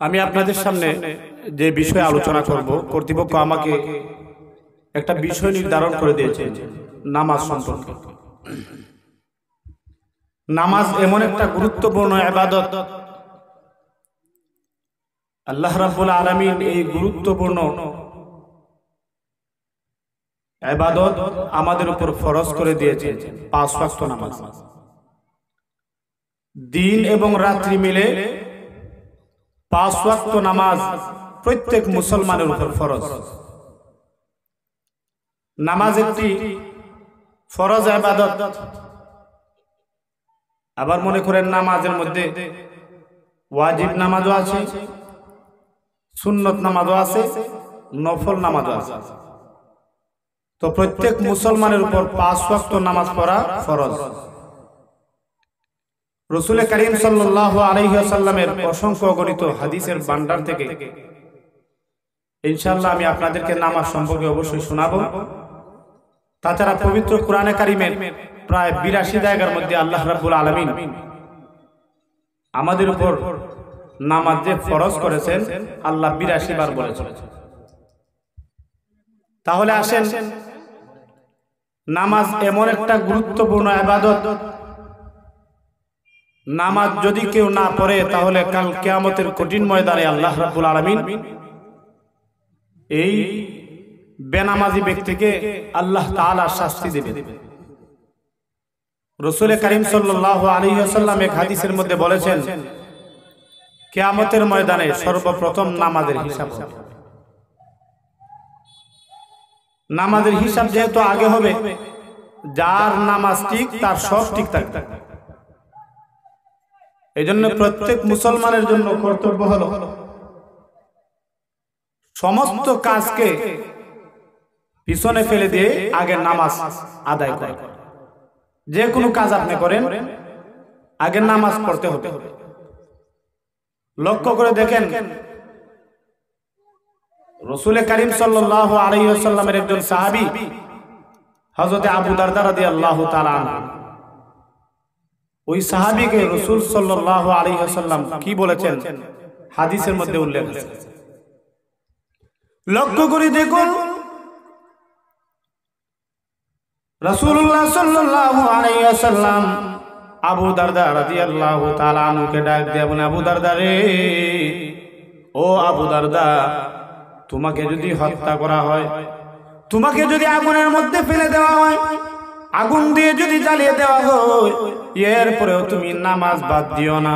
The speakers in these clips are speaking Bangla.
আমি আপনাদের সামনে যে বিষয়ে আলোচনা করব, কর্তৃপক্ষ আমাকে একটা বিষয় নির্ধারণ করে দিয়েছে নামাজ সম্পর্কে। নামাজ এমন একটা গুরুত্বপূর্ণ ইবাদত, আল্লাহ রাব্বুল আলামিন এই গুরুত্বপূর্ণ ইবাদত আমাদের উপর ফরজ করে দিয়েছেন 5 ওয়াক্ত নামাজ। দিন এবং রাত্রি মিলে 5 ওয়াক্ত নামাজ প্রত্যেক মুসলমানের উপর ফরজ। নামাজ একটি ফরজ ইবাদত। আবার মনে করেন নামাজের মধ্যে ওয়াজিব নামাজও আছে, সুন্নত নামাজও আছে, নফল নামাজও আছে। তো প্রত্যেক মুসলমানের উপর 5 ওয়াক্ত নামাজ পড়া ফরজ। রাসূল করিম সাল্লাল্লাহু আলাইহি ওয়াসাল্লামের অসংখ্য গণিত হাদিসের ভান্ডার থেকে ইনশাআল্লাহ আমি আপনাদেরকে নামাজ সম্পর্কে অবশ্যই শোনাবো। তাছাড়া পবিত্র কোরআনে কারিমের প্রায় 82 জায়গার মধ্যে আল্লাহ রাব্বুল আলামিন আমাদের উপর নামাজ যে ফরজ করেছেন আল্লাহ 82 বার বলেছেন। তাহলে আসেন, নামাজ এমন একটা গুরুত্বপূর্ণ ইবাদত, নামাজ যদি কেউ না পড়ে তাহলে কাল কিয়ামতের কঠিন ময়দানে আল্লাহ রাব্বুল আলামিন এই বেনামাজি ব্যক্তিকে আল্লাহ তাআলা শাস্তি দেবেন। রাসূল করিম সাল্লাল্লাহু আলাইহি ওয়াসাল্লাম এক হাদিসের মধ্যে বলেছেন, কিয়ামতের ময়দানে সর্বপ্রথম নামাজের হিসাব হবে। নামাজের হিসাব যেহেতু আগে হবে, যার নামাজ ঠিক তার সব ঠিক থাকবে। এজন্য প্রত্যেক মুসলমানের জন্য কর্তব্য হলো সমস্ত কাজকে পিছনে ফেলে দিয়ে আগে নামাজ আদায় করা। যে কোনো কাজ আপনি করেন, আগে নামাজ পড়তে হবে। লক্ষ্য করে দেখেন, রাসূল করিম সাল্লাল্লাহু আলাইহি ওয়াসাল্লামের একজন সাহাবী হযরত আবু দারদা রাদিয়াল্লাহু তাআলা আনহু, ওই সাহাবীকে রাসূল সাল্লাল্লাহু আলাইহি ওয়াসাল্লাম কি বলেছেন হাদিসের মধ্যে উল্লেখ আছে। লক্ষ্য করে দেখুন, রাসূলুল্লাহ সাল্লাল্লাহু আলাইহি ওয়াসাল্লাম আবু দারদা রাদিয়াল্লাহু তাআলা আনহুকে ডাক দিয়ে বলেন, আবু দারদা রে, ও আবু দারদা, তোমাকে যদি হত্যা করা হয়, তোমাকে যদি আগুনের মধ্যে ফেলে দেওয়া হয়, আগুন দিয়ে যদি জ্বালিয়ে দেওয়া হয়, এরপরেও তুমি নামাজ বাদ দিও না।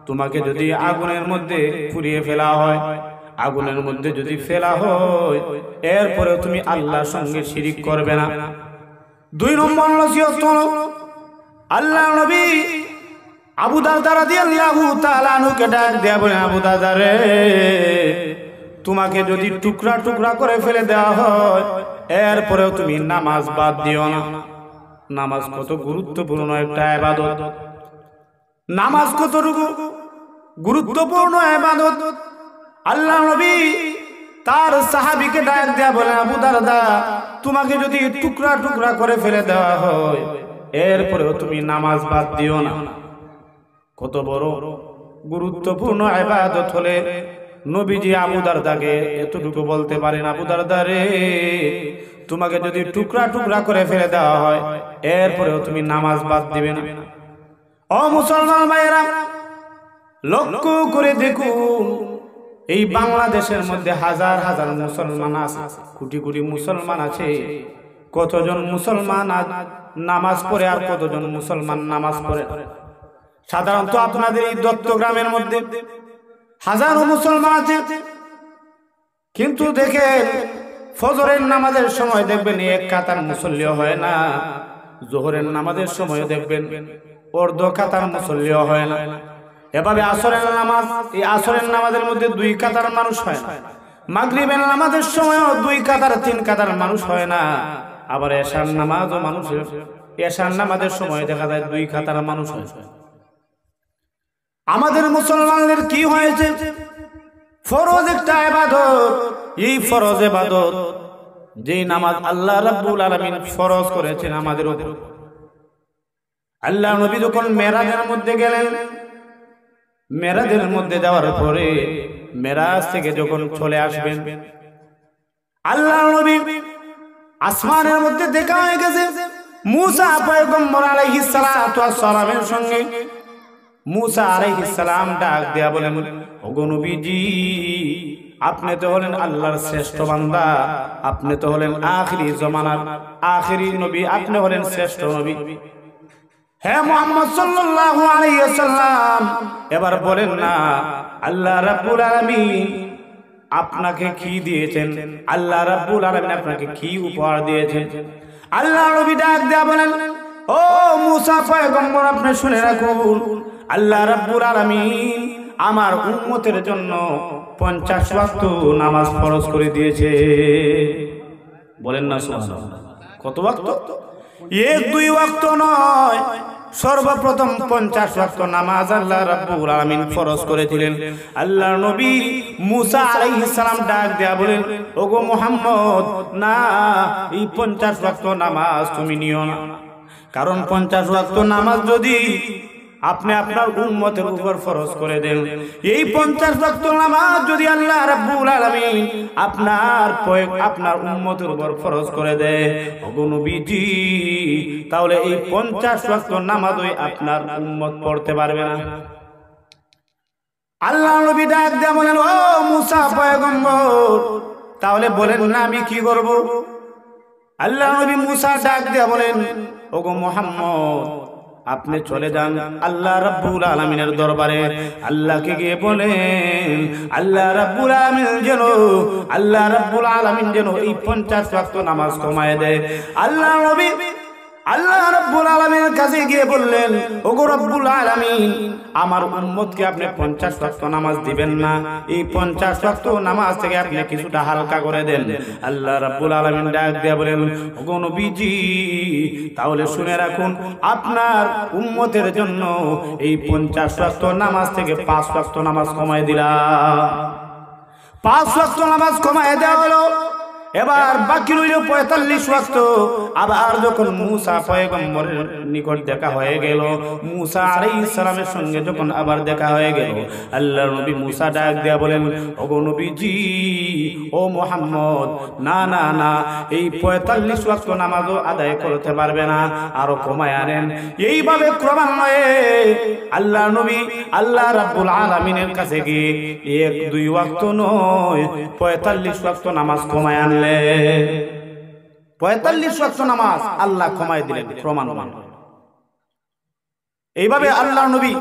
তোমাকে যদি আগুনের মধ্যে পুড়িয়ে ফেলা হয়, আগুনের মধ্যে যদি ফেলা হয়, এরপরেও তুমি আল্লাহর সঙ্গে শিরিক করবে না। 2 নম্বর নসিহত হলো, আল্লাহর নবী আবু দারদা রাদিয়াল্লাহু তাআলা আনহুকে ডাক দেয়া বলেন, আবু দারদা রে, তোমাকে যদি টুকরা টুকরা করে ফেলে দেওয়া হয়, এরপরেও তুমি নামাজ বাদ দিও না। নামাজ কত গুরুত্বপূর্ণ একটা ইবাদত, নামাজ কতটুকু গুরুত্বপূর্ণ ইবাদত। আল্লাহ নবী তার সাহাবীকে ডাক দেয়া বলেন, আবু দারদা, তোমাকে যদি টুকরা টুকরা করে ফেলে দেওয়া হয়, এরপরেও তুমি নামাজ বাদ দিও না। কত বড় গুরুত্বপূর্ণ ইবাদত হলে নবীজি আবু দারদাকে এতটুকু বলতে পারেন, আবু দারদা রে, তোমাকে যদি টুকরা টুকরা করে ফেলে দেওয়া হয়, এরপরেও তুমি নামাজ বাদ দিবে না। ও মুসলমান ভাইয়েরা, লক্ষ্য করে দেখুন, এই বাংলাদেশের মধ্যে হাজার হাজার মুসলমান আছে, কোটি কোটি মুসলমান আছে। কতজন মুসলমান আজ নামাজ পড়ে আর কতজন মুসলমান নামাজ পড়ে? সাধারণত আপনাদের এই দত্তগ্রামের মধ্যে হাজারো মুসলমান আছে, কিন্তু দেখেন ফজরের নামাজের সময় দেখবেন এক কাতার মুসল্লিও হয় না, জোহরের নামাজের সময় দেখবেন অর্ধ কাতার মুসল্লিও হয় না। এভাবে আসরের নামাজ, এই আসরের নামাজের মধ্যে 2 কাতার মানুষ হয় না। মাগরিবের নামাজের সময়ও 2 কাতার 3 কাতার মানুষ হয় না। আবার এশার নামাজও মানুষের, এশার নামাজের সময় দেখা যায় 2 কাতার মানুষ হয়। আমাদের মুসলমানদের কি হয়েছে? ফরজ একটা ইবাদত, এই ফরজ ইবাদত, যে নামাজ আল্লাহ রাব্বুল আলামিন ফরজ করেছেন আমাদের উপর। আল্লাহ নবী যখন মেরাজের মধ্যে গেলেন, মেরাজের মধ্যে যাওয়ার পরে মেরাজ থেকে যখন চলে আসবেন, আল্লাহর নবী আসমানের মধ্যে দেখা হয়ে গেছে মুসা পয়গম্বর আলাইহিস সালাতু ওয়াস সালামের সঙ্গে। মুসা আলাইহিস সালাম ডাক দেয়া বলেন, ওগো নবীজি, আপনি তো হলেন আল্লাহর শ্রেষ্ঠ বান্দা, আপনি তো হলেন আখিরি জমানার আখিরি নবী, আপনি হলেন শ্রেষ্ঠ নবী। হে মুহাম্মদ সাল্লাল্লাহু আলাইহি ওয়াসাল্লাম, এবার বলেন না আল্লাহ রাব্বুল আলামিন আপনাকে কি দিয়েছেন, আল্লাহ রাব্বুল আলামিন আপনাকে কি উপহার দিয়েছেন? আল্লাহ নবী ডাক দেয়া বলেন, ও মুসা পয়গম্বর, আপনি শুনে রাখুন, আল্লাহ রাব্বুল আলামিন আমার উম্মতের জন্য 50 ওয়াক্ত নামাজ ফরজ করে দিয়েছে। বলেন না সুবহানাল্লাহ। কত ওয়াক্ত? 1-2 ওয়াক্ত নয়, সর্বপ্রথম 50 ওয়াক্ত নামাজ আল্লাহ রাব্বুল আলামিন ফরজ করেছিলেন। আল্লাহর নবী মুসা আলাইহিস সালাম ডাক দেয়া বলেন, ওগো মুহাম্মদ, না, এই 50 ওয়াক্ত নামাজ তুমি নিও না, কারণ 50 ওয়াক্ত নামাজ যদি আপনি আপনার উম্মতের উপর ফরজ করে দেন, এই 50 ওয়াক্ত নামাজ যদি আল্লাহ রাব্বুল আলামিন আপনার উম্মতের উপর ফরজ করে দেয়, ওগো নবীজি, তাহলে এই 50 ওয়াক্ত নামাজই আপনার উম্মত পড়তে পারবে না। আল্লাহ নবী ডাক দেয়া বলেন, ও মুসা পয়গম্বর, তাহলে বলেন না আমি কি করব? আল্লাহ নবী মুসা ডাক দেয়া বলেন, ওগো মুহাম্মদ, আপনি চলে যান আল্লাহ রাব্বুল আলামিনের দরবারে, আল্লাহকে গিয়ে বলেন আল্লাহ রাব্বুল আলামিন যেন এই 50 ওয়াক্ত নামাজ কমায় দেয়। আল্লাহ নবী আল্লাহ রাব্বুল আলামিনের কাছে গিয়ে বললেন, ওগো রাব্বুল আলামিন, আমার উম্মতকে আপনি 50 ওয়াক্ত নামাজ দিবেন না, এই 50 ওয়াক্ত নামাজ থেকে আপনি কিছুটা হালকা করে দেন। আল্লাহ রাব্বুল আলামিন ডাক দিয়ে বলেন, ওগো নবীজি, তাহলে শুনে রাখুন, আপনার উম্মতের জন্য এই 50 ওয়াক্ত নামাজ থেকে 5 ওয়াক্ত নামাজ কমায় দিলাম। 5 ওয়াক্ত নামাজ কমায় দেওয়া হলো। এবার বাকি রইল 45 ওয়াক্ত। আবার যখন মুসা পয়গম্বরের নিকট দেখা হয়ে গেল, মুসা আলাইহিস সালামের সঙ্গে যখন আবার দেখা হয়ে গেল, আল্লাহর নবী মুসা ডাক দেয়া বলেন, ওগো নবীজি, ও মুহাম্মদ, না না না, এই 45 ওয়াক্ত নামাজও আদায় করতে পারবে না, আরো কমায় আনেন। এইভাবে ক্রমান্বয়ে আল্লাহ নবী আল্লাহ রাব্বুল আলামিনের কাছে গিয়ে 1-2 ওয়াক্ত নয়, 45 ওয়াক্ত নামাজ কমায় আনলেন। 45 ওয়াক্ত নামাজ আল্লাহ কমায় দিলেন ক্রমান্বয়ে। এইভাবে আল্লাহ নবী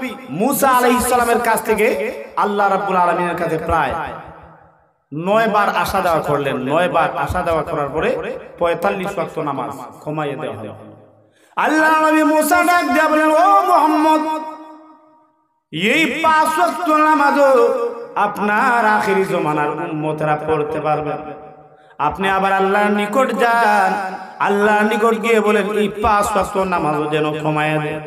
মুসা আলাইহিস সালামের কাছ থেকে আল্লাহ রাব্বুল আলামিনের কাছে প্রায় 9 বার আসা যাওয়া করলেন। 9 বার আসা যাওয়া করার পরে 45 ওয়াক্ত নামাজ কমাইয়ে দেওয়া হলো। আল্লাহ নবী মুসা ডাক দিয়া বলেন, ও মুহাম্মদ, এই 5 ওয়াক্ত নামাজও আপনার আখিরি জমানার উম্মতরা পড়তে পারবে। আপনি আবার আল্লাহর নিকট যান, আল্লাহর নিকট গিয়ে বলেন এই 5 ওয়াক্ত নামাজও যেন কমায় দেয়।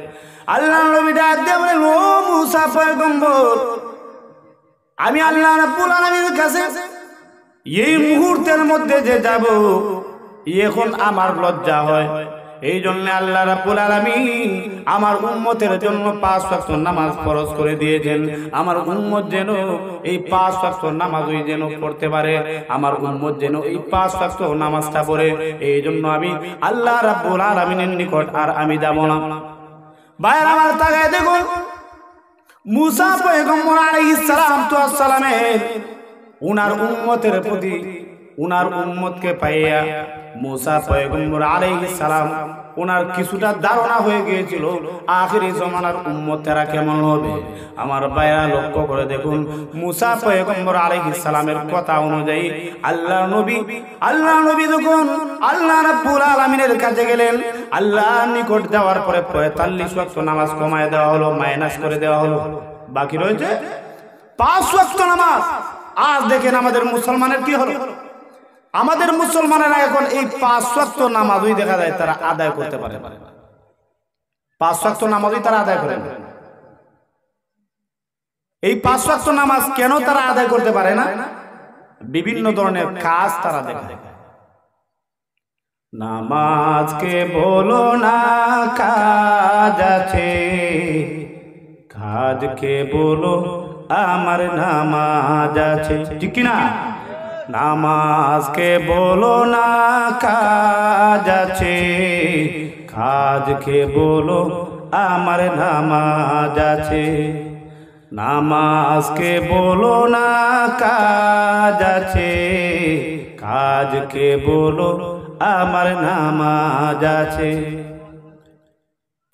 আল্লাহ নবী ডাক দিয়ে বলেন, ও মুসা পয়গম্বর, আমি আল্লাহ রাব্বুল আলামিনের কাছে এই মুহূর্তের মধ্যে যে যাব, এখন আমার লজ্জা হয়। এই জন্য আল্লাহ রাব্বুল আলামিন আমার উম্মতের জন্য 5 ওয়াক্ত নামাজ ফরজ করে দিয়েছেন। আমার উম্মত যেন এই 5 ওয়াক্ত নামাজই যেন পড়তে পারে, আমার উম্মত যেন এই 5 ওয়াক্ত নামাজটা পড়ে। এই জন্য আমি আল্লাহ রাব্বুল আলামিনের নিকট আর আমি যাব না। ভাইরা আমার, তাকায় দেখুন, মুসা পয়গম্বর আলাইহিস সালামের উনার উম্মতের প্রতি, উনার উম্মতকে পাইয়া মুসা পয়গম্বর আলাইহিস সালাম উনার কিছুটা ধারণা হয়ে গিয়েছিল আখিরি জমানার উম্মতেরা কেমন হবে। আমার ভাইরা লক্ষ্য করে দেখুন, মুসা পয়গম্বর আলাইহিস সালামের কথা অনুযায়ী আল্লাহ নবী যখন আল্লাহ রাব্বুল আলামিনের কাছে গেলেন, আল্লাহর নিকট যাওয়ার পরে 45 ওয়াক্ত নামাজ কমায় দেওয়া হলো, মাইনাস করে দেওয়া হলো। বাকি রয়েছে 5 ওয়াক্ত নামাজ। আজ দেখেন আমাদের মুসলমানের কি হলো। আমাদের মুসলমানেরা এখন এই 5 ওয়াক্ত নামাজই দেখা যায় তারা আদায় করতে পারে। 5 ওয়াক্ত নামাজই তারা আদায় করে। এই 5 ওয়াক্ত নামাজ কেন তারা আদায় করতে পারে না? বিভিন্ন ধরনের কাজ তারা দেখে। নামাজকে বলো না কাজ আছে, কাজকে বলো আমার নামাজ আছে, ঠিক কিনা? নামাজকে বলো না কাজ আছে, কাজকে বলো আমার নামাজ আছে। নামাজকে বলো না কাজ আছে, কাজকে বলো আমার নামাজ আছে।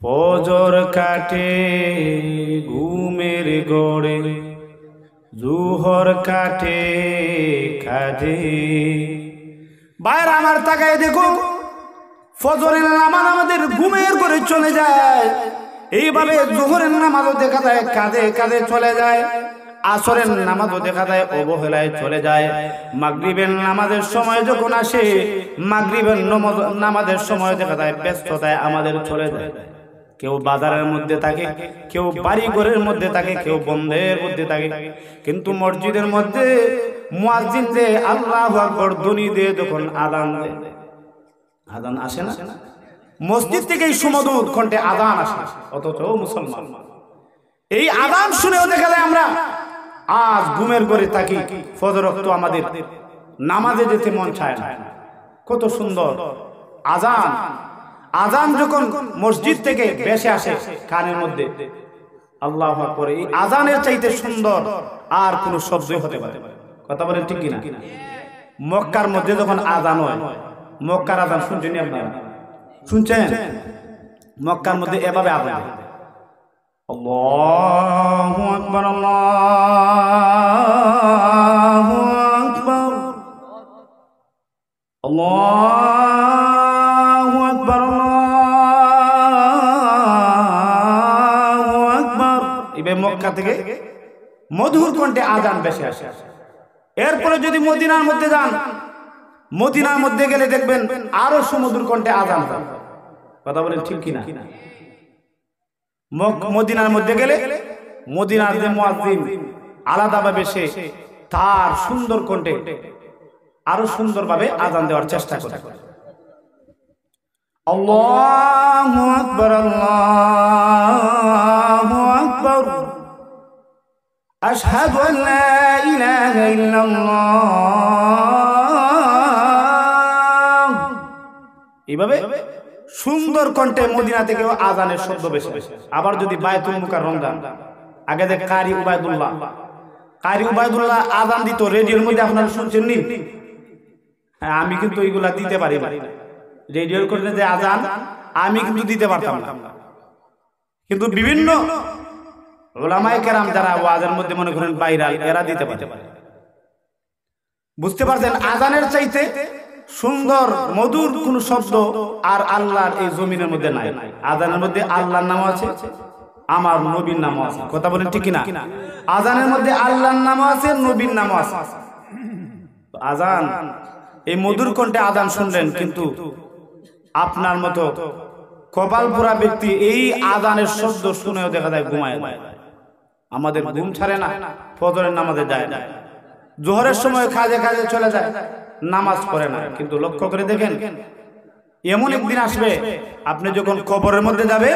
ফজর কাটে ঘুমের গড়ে, জুহর কাটে কাজে। বাইরে আমার তাকায় দেখো, ফজরের নামাজ আমাদের ঘুমের করে চলে যায়, এইভাবে জোহরের নামাজও দেখা যায় কাঁধে কাঁধে চলে যায়, আসরের নামাজও দেখা যায় অবহেলায় চলে যায়। মাগরিবের নামাজের সময় যখন আসে, মাগরিবের নামাজের সময় দেখা যায় ব্যস্ততায় আমাদের চলে যায়। কেউ বাজারের মধ্যে থাকে, কেউ বাড়ি ঘরের মধ্যে থাকে, কেউ বন্ধের মধ্যে থাকে, কিন্তু মসজিদের মধ্যে মুয়াজ্জিন যে আল্লাহু আকবার ধ্বনি দিয়ে যখন আযান দেয়, আযান আসে না, মসজিদ থেকেই সুমধুর কণ্ঠে আযান আসে, অথচ মুসলমান এই আযান শুনেও দেখা যায় আমরা আজ ঘুমের ঘরে থাকি। ফজর ওয়াক্ত আমাদের নামাজে যেতে মন চায় না। কত সুন্দর আযান, আযান যখন মসজিদ থেকে ভেসে আসে কানের মধ্যে, আল্লাহু আকবার, এই আযানের চাইতে সুন্দর আর কোন শব্দই হতে পারে? কথা বলেন ঠিক কিনা? মক্কার মধ্যে যখন আযান হয়, মক্কার আযান শুনছেন আপনারা? শুনছেন? মক্কার মধ্যে এভাবে আযান হয়, আল্লাহু আকবার, আল্লাহু আকবার, আল্লাহু আকবার, আল্লাহু আকবার। এভাবে মক্কা থেকে মধুর কণ্ঠে আযান ভেসে আসে। এরপরে যদি মদিনার মধ্যে যান, মদিনার মধ্যে গেলে দেখবেন আরো সুমধুর কণ্ঠে আযান হয়। কথা বলেন ঠিক কিনা? মদিনার মধ্যে গেলে মদিনার যে মুয়াজ্জিন আলাদাভাবে সে তার সুন্দর কণ্ঠে আরো সুন্দরভাবে আযান দেওয়ার চেষ্টা করে। আল্লাহু আকবার, আল্লাহু আকবার, আশহাদু আন লা ইলাহা ইল্লাল্লাহ। এইভাবে সুন্দর কণ্ঠে মদিনা থেকে আযানের শব্দ বেশি। আবার যদি বায়তুল মুকাররম যান, আগে যে কারি উবাইদুল্লাহ আযান দিত রেডিওর মধ্যে, আপনারা শুনছেন নি? হ্যাঁ, আমি কিন্তু এইগুলা দিতে পারি না। রেডিওর করে যে আযান আমি কিন্তু দিতে পারতাম না, কিন্তু বিভিন্ন উলামায়ে কেরাম যারা ওয়াজের মধ্যে মনে করেন ভাইরাল, এরা দিতে পারে। বুঝতে পারছেন? আযানের চাইতে সুন্দর মধুর কোন শব্দ আর আল্লাহর এই জমিনের মধ্যে নাই। আযানের মধ্যে আল্লাহর নাম আছে, আমার নবীর নাম আছে। কথা বলেন ঠিক কিনা? আযানের মধ্যে আল্লাহর নাম আছে, নবীর নাম আছে। আযান, এই মধুর কণ্ঠে আযান শুনলেন, কিন্তু আপনার মতো কপালপুরা ব্যক্তি এই আযানের শব্দ শুনেও দেখা যায় ঘুমায়। আমাদের ঘুম ছাড়ে না, ফজরের নামাজে যায় না, জোহরের সময় কাজে কাজে চলে যায়, নামাজ পড়ে না। কিন্তু লক্ষ্য করে দেখেন, এমন একদিন আসবে আপনি যখন কবরের মধ্যে যাবে,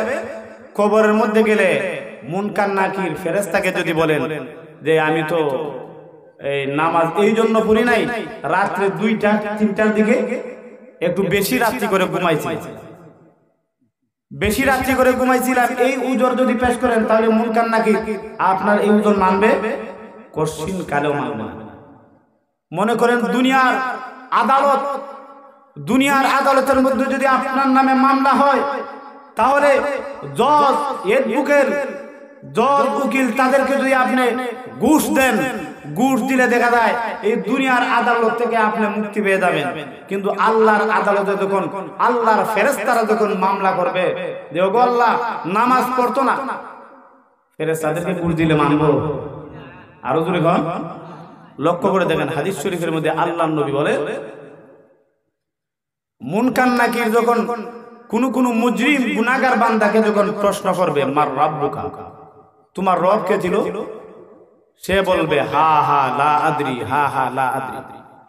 কবরের মধ্যে গেলে মুনকার নাকির ফেরেশতাকে যদি বলেন যে আমি তো এই নামাজ এই জন্য পড়ি নাই, রাত্রে 2টা 3টার দিকে একটু বেশি রাত্রি করে ঘুমাইছিলাম, এই উজর যদি পেশ করেন, তাহলে মুনকার নাকির আপনার এই উজর মানবে? কশিন কালেও মানবে না। মনে করেন দুনিয়ার আদালতের মধ্যে যদি আপনার নামে মামলা হয়, তাহলে জজ, এডভোকেট, জজ, উকিল, তাদেরকে যদি আপনি ঘুষ দেন, ঘুষ দিলে দেখা যায় এই দুনিয়ার আদালত থেকে আপনি মুক্তি পেয়ে যাবেন। কিন্তু আল্লাহর আদালতে যখন আল্লাহর ফেরেশতারা যখন মামলা করবে যে ওগো আল্লাহ নামাজ পড়তো না, ফেরেশতাদেরকে ঘুষ দিলে মানবো? আরো জোরে কন। লক্ষ্য করে দেখেন, হাদিস শরীফের মধ্যে আল্লাহর নবী বলে, মুনকার নাকির যখন কোন মুজরিম গুনাহগার বান্দাকে যখন প্রশ্ন করবে, মার রাব্বুকা, তোমার রব কে ছিল? সে বলবে হা হা লা আদরি, হা হা লা আদরি,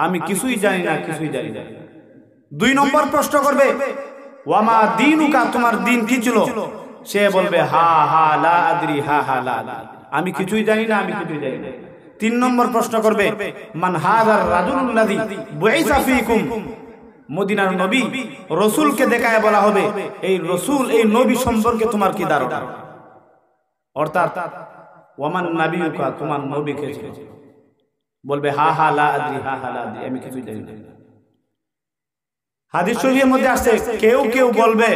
আমি কিছুই জানি না। 2 নম্বর প্রশ্ন করবে, ওয়ামা দীনুকা, তোমার দিন কি ছিল? সে বলবে হা হা লা আদরি, হা হা লা আদরি, আমি কিছুই জানি না, আমি কিছুই জানি না। 3 নম্বর প্রশ্ন করবে মান হাযার রাজুলুল্লাযী বুইসা ফীকুম, মদিনার নবী রাসূলকে দেখায় বলা হবে এই রাসূল, এই নবী সম্পর্কে তোমার কি ধারণা? অর্থাৎ ওয়ামান নাবিয়ুকা, তোমার নবী কে ছিল? বলবে হা হা লা আদরি, হা হা লা আদরি, আমি কিছুই জানি না। হাদিস শরীফের মধ্যে আছে কেউ কেউ বলবে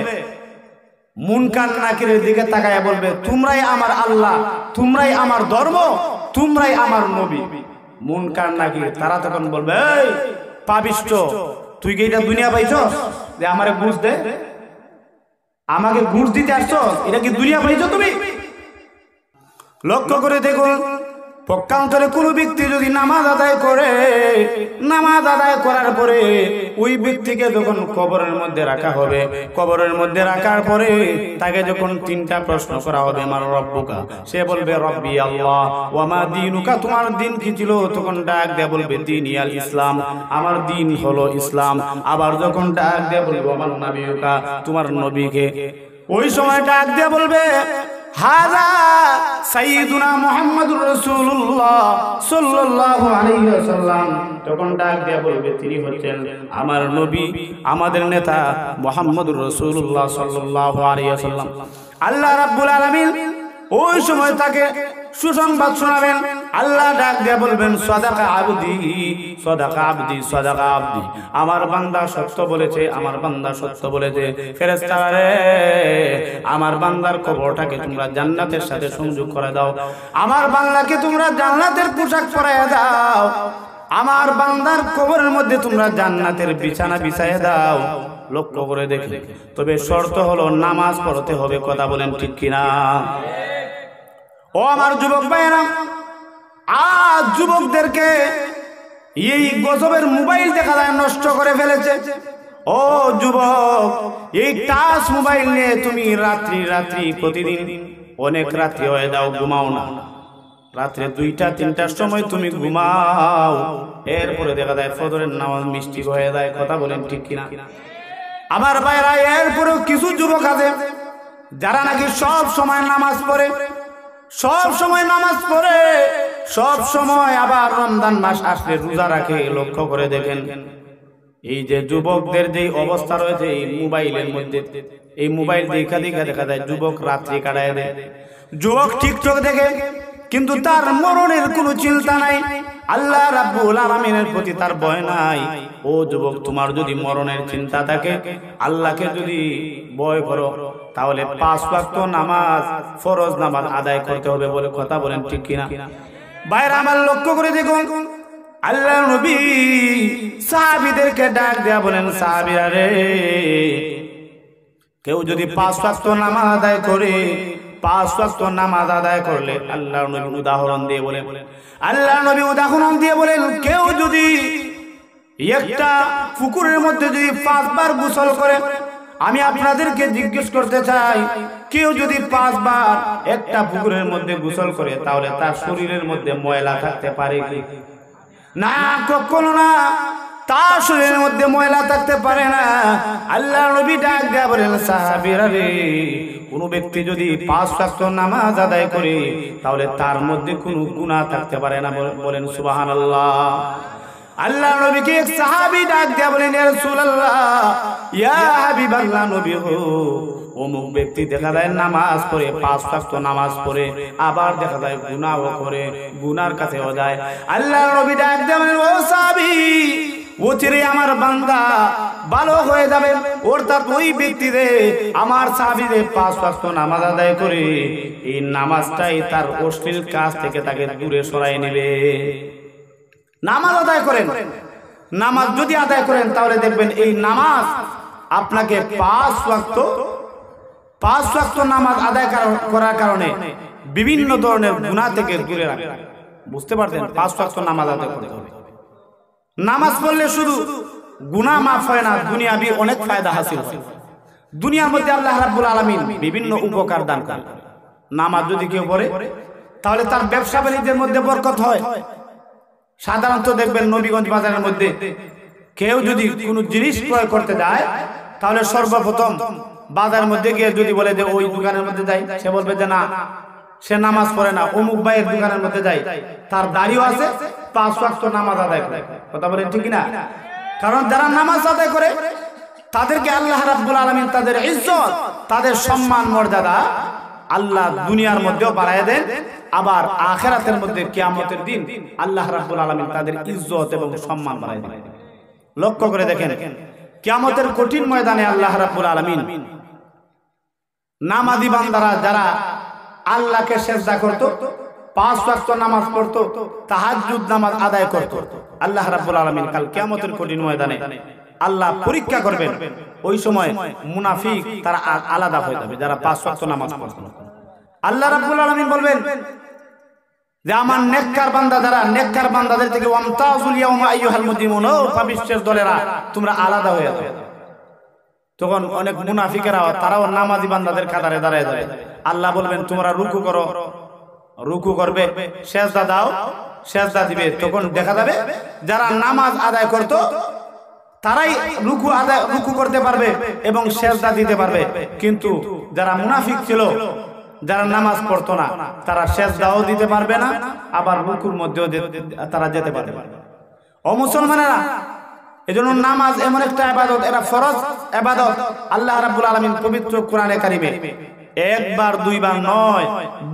মুনকার নাকিরের দিকে তাকায় বলবে তোমরাই আমার আল্লাহ, তোমরাই আমার ধর্ম, তোমরাই আমার নবী। মুনকার নাকির তারা তখন বলবে এই পাপিষ্ঠ, তুই কি এটা দুনিয়া পাইছস যে আমারে ঘুষ দে, আমাকে ঘুষ দিতে আসছস? এটা কি দুনিয়া পাইছো তুমি? লক্ষ্য করে দেখুন, পক্ষান্তরে কোনো ব্যক্তি যদি নামাজ আদায় করে, নামাজ আদায় করার পরে ওই ব্যক্তিকে যখন কবরের মধ্যে রাখা হবে, কবরের মধ্যে রাখার পরে তাকে যখন 3টা প্রশ্ন করা হবে মান রব্বুকা, সে বলবে রব্বি আল্লাহ, ওয়া মা দীনুকা, তোমার দিন কি ছিল? তখন ডাক দিয়ে বলবে দীনি আল ইসলাম, আমার দিন হলো ইসলাম। আবার যখন ডাক দিয়ে বলবে ওয়া মান নাবিয়ুকা, তোমার নবীকে, ওই সময় ডাক দিয়ে বলবে হাযা সাইয়্যিদুনা মুহাম্মাদুর রাসূলুল্লাহ সাল্লাল্লাহু আলাইহি ওয়াসাল্লাম, তখন ডাক দিয়ে বলবে তিনি হচ্ছেন আমার নবী, আমাদের নেতা মুহাম্মাদুর রাসূলুল্লাহ সাল্লাল্লাহু আলাইহি ওয়াসাল্লাম। আল্লাহ রাব্বুল আলামিন ওই সময় তাকে সুসংবাদ শোনাবেন। আল্লাহ ডাক দিয়ে বলবেন সাদাকা আবদি, সাদাকা আবদি, সাদাকা আবদি, আমার বান্দা সত্য বলেছে, আমার বান্দা সত্য বলেছে। ফেরেশতারা রে, আমার বান্দার কবরটাকে তোমরা জান্নাতের সাথে সংযোগ করে দাও, আমার বান্দাকে তোমরা জান্নাতের পোশাক পরাইয়া দাও, আমার বান্দার কবরের মধ্যে তোমরা জান্নাতের বিছানা বিছাইয়া দাও। লক্ষ্য করে দেখে, তবে শর্ত হলো নামাজ পড়তে হবে। কথা বলেন ঠিক কিনা? ও আমার যুবক ভাইয়েরা, আজ যুবকদেরকে এই গজবের মোবাইল দেখা যায় নষ্ট করে ফেলেছে। ও যুবক, এই টাচ মোবাইল নিয়ে তুমি রাত্রি রাত্রি প্রতিদিন অনেক রাত্রি হয়ে যাও, ঘুমাও না। রাত্রে 2টা-3টার সময় তুমি ঘুমাও, এরপরে দেখা যায় ফজরের নামাজ মিষ্টি হয়ে যায়। কথা বলেন ঠিক কিনা? আমার ভাইরা, এরপরেও কিছু যুবক আছে যারা নাকি সব সময় নামাজ পড়ে, সব সময় নামাজ পড়ে, সব সময় আবার রমজান মাস আসলে রোজা রাখে। লক্ষ্য করে দেখেন, এই যে যুবকদের যে অবস্থা রয়েছে এই মোবাইলের মধ্যে, এই মোবাইল দেখা যায় যুবক রাত্রি কাটায় দেয়। যুবক টিকটক দেখে, কিন্তু তার মরণের কোনো চিন্তা নাই, আল্লাহ রাব্বুল আলামিনের প্রতি তার ভয় নাই। ও যুবক, তোমার যদি মরণের চিন্তা থাকে, আল্লাহকে যদি ভয় করো, তাহলে 5 ওয়াক্ত নামাজ, ফরজ নামাজ আদায় করতে হবে বলে। কথা বলেন ঠিক কিনা? ভাইরা আমার, লক্ষ্য করে দেখুন, আল্লাহর নবী সাহাবীদেরকে ডাক দেয়া বলেন, সাহাবীরা রে, কেউ যদি 5 ওয়াক্ত নামাজ আদায় করে, 5 ওয়াক্ত নামাজ আদায় করলে, আল্লাহর নবী উদাহরণ দিয়ে বলেন, আল্লাহর নবী উদাহরণ দিয়ে বলেন, কেউ যদি একটা পুকুরের মধ্যে যদি 5 বার গোসল করে, আমি আপনাদেরকে জিজ্ঞেস করতে চাই, কেউ যদি 5 বার একটা পুকুরের মধ্যে গোসল করে, তাহলে তার শরীরের মধ্যে ময়লা থাকতে পারে কি? না, কখনো না, তার শরীরের মধ্যে ময়লা থাকতে পারে না। আল্লাহর নবী ডাক দেয়া বলেন, সাহাবীরা রে, কোন ব্যক্তি যদি 5 ওয়াক্ত নামাজ আদায় করে, তাহলে তার মধ্যে কোনো গুনাহ থাকতে পারে না। বলেন সুবহানাল্লাহ। আল্লাহর নবীকে এক সাহাবী ডাক দেয়া বলেন, ইয়া রাসূলুল্লাহ, ইয়া হাবিবাল্লাহ, নবী গো, অমুক ব্যক্তি দেখা যায় নামাজ পড়ে, 5 ওয়াক্ত নামাজ পড়ে, আবার দেখা যায় গুনাহও করে, গুনার কাছেও যায়। আল্লাহর নবী ডাক দেয়া বলেন, ও সাহাবী, ও চিরে আমার বান্দা ভালো হয়ে যাবে। অর্থাৎ ওই ব্যক্তিরে, আমার সাহাবীরে 5 ওয়াক্ত নামাজ আদায় করে, এই নামাজটাই তার অশ্লীল কাজ থেকে তাকে দূরে সরায় নেবে। নামাজ আদায় করেন, নামাজ যদি আদায় করেন, তাহলে দেখবেন এই নামাজ আপনাকে 5 ওয়াক্ত নামাজ আদায় করার কারণে বিভিন্ন ধরনের গুনাহ থেকে দূরে রাখবে। বুঝতে পারছেন? 5 ওয়াক্ত নামাজ আদায় করতে হবে। নামাজ পড়লে শুধু গুনাহ মাফ হয় না, দুনিয়াবি অনেক ফায়দা হাসিল হয়। দুনিয়ার মধ্যে আল্লাহ রাব্বুল আলামিন বিভিন্ন উপকার দান করেন। নামাজ যদি কেউ পড়ে, তাহলে তার ব্যবসা বাণিজ্যের মধ্যে বরকত হয়। সাধারণত দেখবেন নবীগঞ্জ বাজারের মধ্যে কেউ যদি কোনো জিনিস ক্রয় করতে যায়, তাহলে সর্বপ্রথম বাজারের মধ্যে গিয়ে যদি বলে যে ওই দোকানের মধ্যে যাই, সে বলবে যে না, সে নামাজ পড়ে না, অমুক ভাইয়ের দোকানের মধ্যে যাই, তার দাড়িও আছে, 5 ওয়াক্ত নামাজ আদায় করে। কথা বলেন ঠিক না? কারণ যারা নামাজ আদায় করে তাদেরকে আল্লাহ রাব্বুল আলামিন তাদের ইজ্জত, তাদের সম্মান মর্যাদা আল্লাহ দুনিয়ার মধ্যেও বাড়ায় দেন, আবার আখিরাতের মধ্যে কিয়ামতের দিন আল্লাহ রাব্বুল আলামিন তাদের ইজ্জত এবং সম্মান বাড়ায় দেন। লক্ষ্য করে দেখেন, কিয়ামতের কঠিন ময়দানে আল্লাহ রাব্বুল আলামিন নামাজি বান্দারা যারা আল্লাহকে সিজদা করত, 5 ওয়াক্ত নামাজ পড়তো, তাহাজ্জুদ নামাজ আদায় করত, আল্লাহ রাব্বুল আলামিন কাল কিয়ামতের কঠিন ময়দানে আল্লাহ পরীক্ষা করবেন। ওই সময় মুনাফিক তারা আলাদা হয়ে যাবে, যারা 5 ওয়াক্ত নামাজ পড়তো। আল্লাহ রাব্বুল আলামিন বলবেন যে আমার নেককার বান্দা যারা, নেককার বান্দাদের থেকে ওয়ামতাজুল ইয়াউমা আইয়ুহাল মুজরিমুন, ও পাপিষ্টের দলেরা তোমরা আলাদা হয়ে যাবে। তখন অনেক মুনাফিকেরা তারাও নামাজি বান্দাদের কাতারে দাঁড়ায় যাবে। আল্লাহ বলবেন তোমরা রুকু করো, রুকু করবে, সিজদা দাও, সিজদা দিবে। তখন দেখা যাবে যারা নামাজ আদায় করত তারাই রুকু করতে পারবে এবং সিজদা দিতে পারবে, কিন্তু যারা মুনাফিক ছিল, যারা নামাজ পড়তো না, তারা সিজদাও দিতে পারবে না, আবার রুকুর মধ্যেও তারা যেতে পারবে না। ও মুসলমানেরা, এজন্য নামাজ এমন একটা ইবাদত, এটা ফরজ ইবাদত। আল্লাহ রাব্বুল আলামিন পবিত্র কোরআনে কারিমে একবার দুইবার নয়,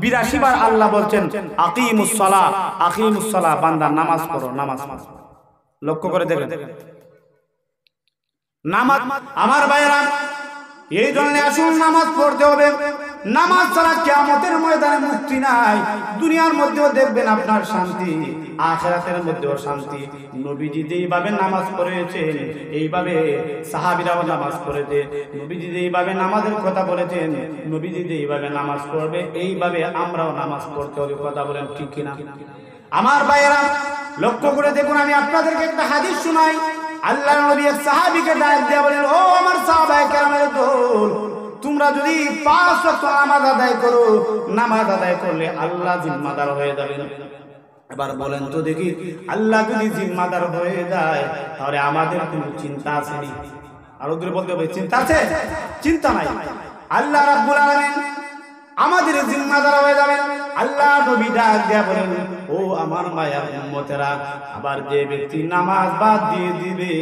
82 বার আল্লাহ বলছেন আকিমুস সালাহ, আকিমুস সালাহ, বান্দা নামাজ পড়ো, নামাজ পড়ো। লক্ষ্য করে দেখেন নামাজ। আমার ভাইরা, এই জন্য আসুন নামাজ পড়তে হবে। নামাজ ছাড়া কিয়ামতের ময়দানে মুক্তি নাই। দুনিয়ার মধ্যেও দেখবেন আপনার শান্তি, আখিরাতের মধ্যেও শান্তি। নবীজি যেইভাবে নামাজ পড়েছেন, এইভাবে সাহাবীরাও নামাজ পড়েছে। নবীজি যেইভাবে নামাজের কথা বলেছেন, নবীজি যেইভাবে নামাজ পড়বে, এইভাবে আমরাও নামাজ পড়তে হবে। কথা বলেন ঠিক কিনা? আমার ভাইয়েরা, লক্ষ্য করে দেখুন, আমি আপনাদেরকে একটা হাদিস শোনাই। আল্লাহর নবী এক সাহাবীকে ডাক দিয়ে বলেন, ও আমার সাহাবায়ে কেরামের দল, তোমরা যদি 5 ওয়াক্ত নামাজ আদায় করো, নামাজ আদায় করলে আল্লাহ জিম্মাদার হয়ে যাবেন। এবার বলেন তো দেখি, আল্লাহ যদি জিম্মাদার হয়ে যায় তাহলে আমাদের কোনো চিন্তা আছে নি? আর ওদের বলতে হবে চিন্তা আছে? চিন্তা নাই। আল্লাহ রাব্বুল আলামিন আমাদের জিম্মাদার হয়ে যাবেন। আল্লাহ নবী ডাক দিয়া বলেন, ও আমার মায়ার উম্মতেরা, আবার যে ব্যক্তি নামাজ বাদ দিয়ে দিবে,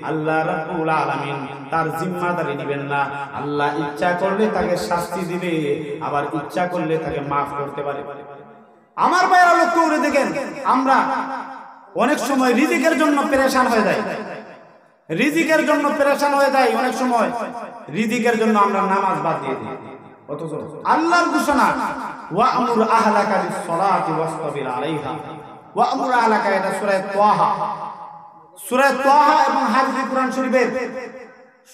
আল্লাহ রাব্বুল আলামিন তার জিম্মাদারি দিবেন না। আল্লাহ ইচ্ছা করলে তাকে শাস্তি দিবে, আবার ইচ্ছা করলে তাকে মাফ করতে পারে। আমার ভাইরা, লক্ষ্য করে দেখেন, আমরা অনেক সময় রিজিকের জন্য পেরেশান হয়ে যাই, রিজিকের জন্য পেরেশান হয়ে যাই। অনেক সময় রিজিকের জন্য আমরা নামাজ বাদ দিয়ে দিই। অথচ আল্লাহর ঘোষণা, ওয়া'মুর আহলাকা বিস-সালাতি ওয়াসতাবির আলাইহা। ওয়া'মুর আহলাকা, এটা সূরা তাহা, সূরা তাহা এবং হাদিস কুরআন শরীফের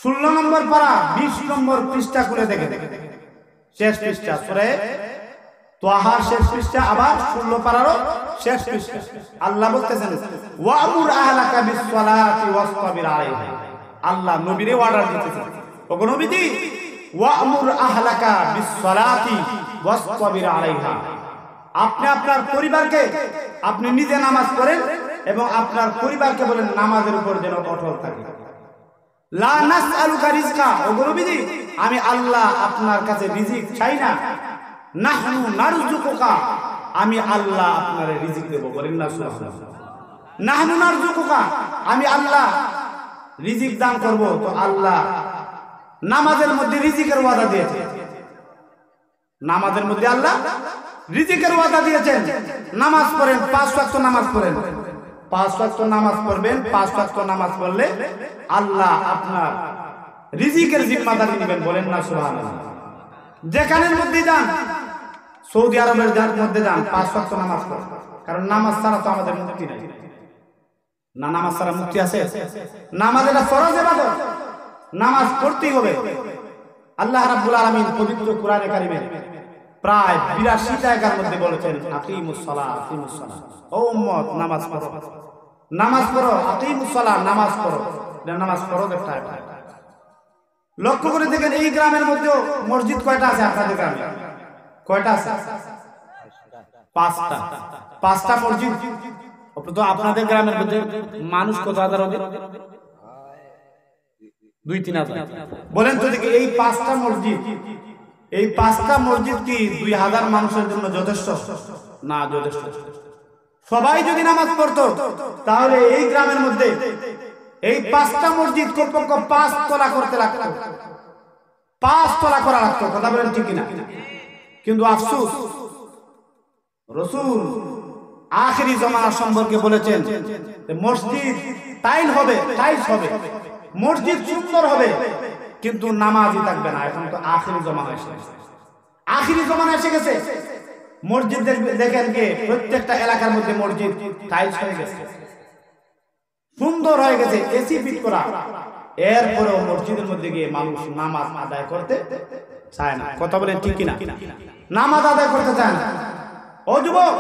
16 নম্বর পারা 20 নম্বর পৃষ্ঠা খুলে দেখেন। শেষ পৃষ্ঠা, সূরা তাহার শেষ পৃষ্ঠা, আবার 16 পারারও শেষ পৃষ্ঠা। আল্লাহ বলতেছেন, ওয়া'মুর আহলাকা বিস-সালাতি ওয়াসতাবির আলাইহা। আল্লাহ নবীরে অর্ডার দিতেছেন, ওগো নবীজি, ওয়া'মুর আহলাকা বিস-সালাতি ওয়াসতাবির আলাইহা। আপনি আপনার পরিবারকে, আপনি নিজে নামাজ পড়েন এবং আপনার পরিবারকে বলেন নামাজের উপর যেন অটল থাকে। লা নাসআলুকা রিজকা, ওগো নবীজি, আমি আল্লাহ আপনার কাছে রিজিক চাই না। নাহনু নারযুকুকা, আমি আল্লাহ আপনার রিজিক দেব। বলেন না সুবহানাল্লাহ। নাহনু নারযুকুকা, আমি আল্লাহ রিজিক দান করব। তো আল্লাহ নামাজের মধ্যে রিজিকের ওয়াদা দিয়েছেন, নামাজের মধ্যে আল্লাহ রিজিকের ওয়াদা দিয়েছেন। নামাজ পড়েন, 5 ওয়াক্ত নামাজ পড়েন, 5 ওয়াক্ত নামাজ পড়বেন। 5 ওয়াক্ত নামাজ পড়লে আল্লাহ আপনার রিজিকের জিম্মাদারি নেবেন। বলেন না সুবহানাল্লাহ। যেখানের মধ্যে যান, সৌদি আরবের মধ্যে যান, 5 ওয়াক্ত নামাজ পড়েন। কারণ নামাজ ছাড়া তো আমাদের মুক্তি নাই। না, নামাজ ছাড়া মুক্তি আছে? নামাজ এটা ফরজ ইবাদত, নামাজ পড়তেই হবে। আল্লাহ রাব্বুল আলামিন পবিত্র কোরআনে কারিমে প্রায় 82 জায়গার মধ্যে বলেছেন, আকিমুস সালাহ, আকিমুস সালাহ। ও উম্মত, নামাজ পড়ো, নামাজ পড়ো, আকিমুস সালাহ, নামাজ পড়ো। নামাজ পড়ো একটা। লক্ষ্য করে দেখেন, এই গ্রামের মধ্যেও মসজিদ কয়টা আছে? আপনাদের গ্রামে কয়টা আছে? 5টা। 5টা মসজিদ। তো আপনাদের গ্রামের মধ্যে মানুষ কত হাজার হবে? 2-3,000। বলেন তো দেখি এই 5টা মসজিদ, এই 5টা মসজিদ কি 2,000 মানুষের জন্য যথেষ্ট? না, যথেষ্ট। সবাই যদি নামাজ পড়তো তাহলে এই গ্রামের মধ্যে এই 5টা মসজিদ কমপক্ষ 5 তলা করতে লাগতো, 5 তলা করা লাগতো। কথা বলেন ঠিক কিনা? কিন্তু আফসোস, রাসূল আখেরি জামানা সম্পর্কে বলেছেন মসজিদ টাইল হবে, টাইলস হবে, মসজিদ সুন্দর হবে, কিন্তু নামাজই থাকবে না। এখন তো আখেরি জামানা এসে গেছে, আখেরি জামানা এসে গেছে। মসজিদ দেখেন কে প্রত্যেকটা এলাকার মধ্যে মসজিদ টাইলস হয়ে গেছে, সুন্দর হয়ে গেছে, এসি ফিট করা। এরপরেও মসজিদের মধ্যে গিয়ে মানুষ নামাজ আদায় করতে চায় না। কথা বলেন ঠিক কিনা? নামাজ আদায় করতে চায় না। ও যুবক,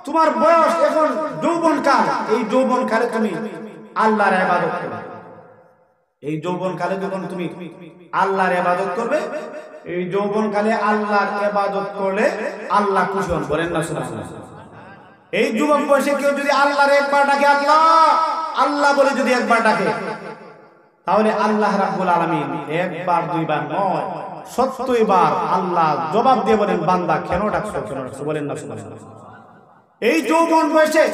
তোমার বয়স এখন যৌবন কাল, এই যৌবন কালে তুমি আল্লাহর ইবাদত করবে। এই যৌবন কালে যখন তুমি আল্লাহর ইবাদত করবে, এই যৌবন কালে আল্লাহর ইবাদত করলে আল্লাহ খুশি হন। বলেন না সুবহানাল্লাহ। এই যুবক বয়সে কেউ যদি আল্লাহর একবার ডাকে, আল্লাহ আল্লাহ বলে যদি একবার ডাকে, তাহলে আল্লাহ রাব্বুল আলামিন একবার দুইবার নয় 70 বার আল্লাহ জবাব দিয়ে বলেন, বান্দা কেন ডাকছো, কেন ডাকছো? বলেন না সুবহানাল্লাহ। এই যৌবন বয়সে,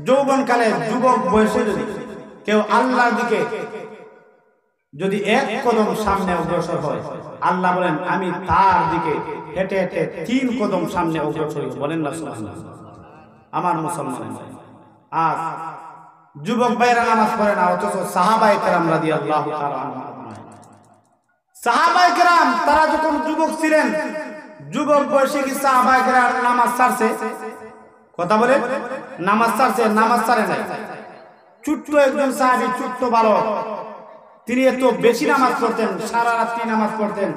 যৌবন কালে যুবক বয়সে যদি কেউ আল্লাহর দিকে যদি এক কদম সামনে অগ্রসর হয়, আল্লাহ বলেন আমি তার দিকে হেঁটে হেঁটে 3 কদম সামনে অগ্রসর হই। বলেন না সুবহানাল্লাহ। আমার মুসলমান আজ যুবক ভাইরা নামাজ পড়ে না, অথচ সাহাবায়ে কেরাম রাদিয়াল্লাহু তাআলা আনহুম, সাহাবায়ে কেরাম তারা যখন যুবক ছিলেন, যুবক বয়সে কি সাহাবায়ে কেরাম নামাজ ছাড়ছে? কথা বলে নামাজ ছাড়ছে? নামাজ ছাড়ে নাই। ছোট্ট একজন সাহাবী, ছোট্ট বালক, তিনি এত বেশি নামাজ পড়তেন, সারা রাত্রি নামাজ পড়তেন।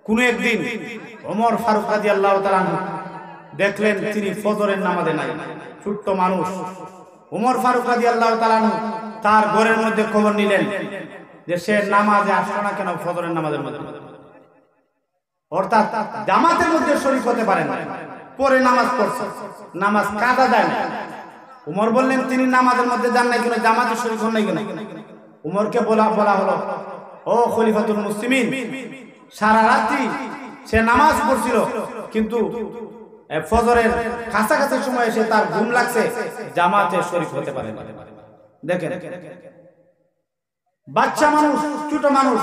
কোন একদিন ওমর ফারুক রাদিয়াল্লাহু তাআলা দেখলেন তিনি ফজরের নামাজে নাই। ছোট্ট মানুষ ওমর ফারুক রাদিয়াল্লাহু তাআলা তার ঘরের মধ্যে খবর নিলেন যে সে নামাজে আসলো না কেন, ফজরের নামাজের মধ্যে, অর্থাৎ জামাতের মধ্যে শরীক হতে পারে না, পরে নামাজ পড়ছে, নামাজ কাজা যায় না। উমর বললেন তিনি নামাজের মধ্যে যান নাই কেন, জামাতে শরীক হন নাই কেন? উমরকে বলা হলো, ও খলিফাতুল মুসলিমিন, সারা রাত্রি সে নামাজ পড়ছিল, কিন্তু ফজরের কাছাকাছি সময় এসে তার ঘুম লাগছে, জামাতে শরীক হতে পারে না। দেখেন, বাচ্চা মানুষ, ছোট মানুষ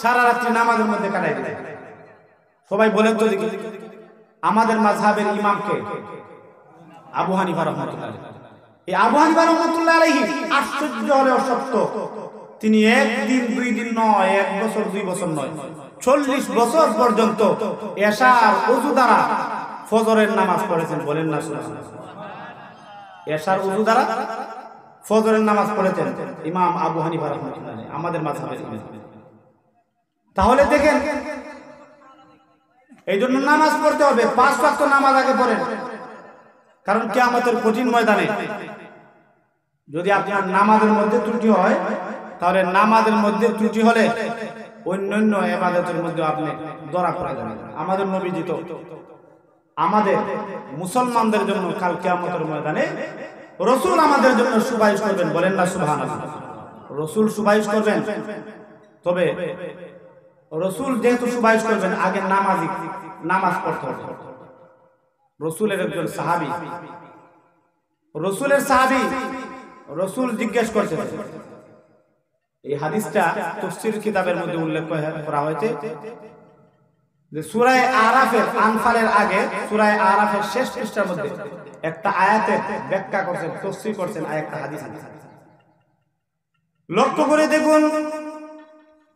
সারা রাত্রি নামাজের মধ্যে কাটাই দিল। সবাই বলেন তো দেখি, আমাদের মাযহাবের ইমামকে? আবু হানিফা রাহমাতুল্লাহ আলাইহি। এই আবু হানিফা রাহমাতুল্লাহ আলাইহি আশ্চর্য হলেও সত্য, তিনি একদিন 2 দিন নয়, 1 বছর 2 বছর নয়, 40 বছর পর্যন্ত এশার ওযু দ্বারা ফজরের নামাজ পড়েছেন। বলেন না সুবহানাল্লাহ। এশার ওযু দ্বারা ফজরের নামাজ পড়েছেন ইমাম আবু হানিফা রাহমাতুল্লাহ আলাইহি, আমাদের মাযহাবের ইমাম। তাহলে দেখেন, এই জন্য নামাজ পড়তে হবে, 5 ওয়াক্ত নামাজ আগে পড়েন। কারণ কিয়ামতের কঠিন ময়দানে যদি আপনার নামাজের মধ্যে ত্রুটি হয়, তাহলে নামাজের মধ্যে ত্রুটি হলে অন্যান্য ইবাদতের মধ্যে আপনি ধরা পড়ে যাবেন। আমাদের নবীজি তো আমাদের মুসলমানদের জন্য কাল কিয়ামতের ময়দানে রাসূল আমাদের জন্য সুপারিশ করবেন। বলেন না সুবহানাল্লাহ। রাসূল সুপারিশ করবেন, তবে রাসূল যেহেতু সুপারিশ করবেন, আগে নামাজ পড়তে হবে। রাসূলের একজন সাহাবী, রাসূলের সাহাবী, রাসূল জিজ্ঞেস করছেন, এই হাদিসটা তাফসীর কিতাবের মধ্যে উল্লেখ করা হয়েছে যে সূরা আরাফের, আনফালের আগে সূরা আরাফের শেষ পৃষ্ঠার মধ্যে একটা আয়াতের ব্যাখ্যা করছেন, তাফসীর করছেন, একটা হাদিস। লক্ষ্য করে দেখুন,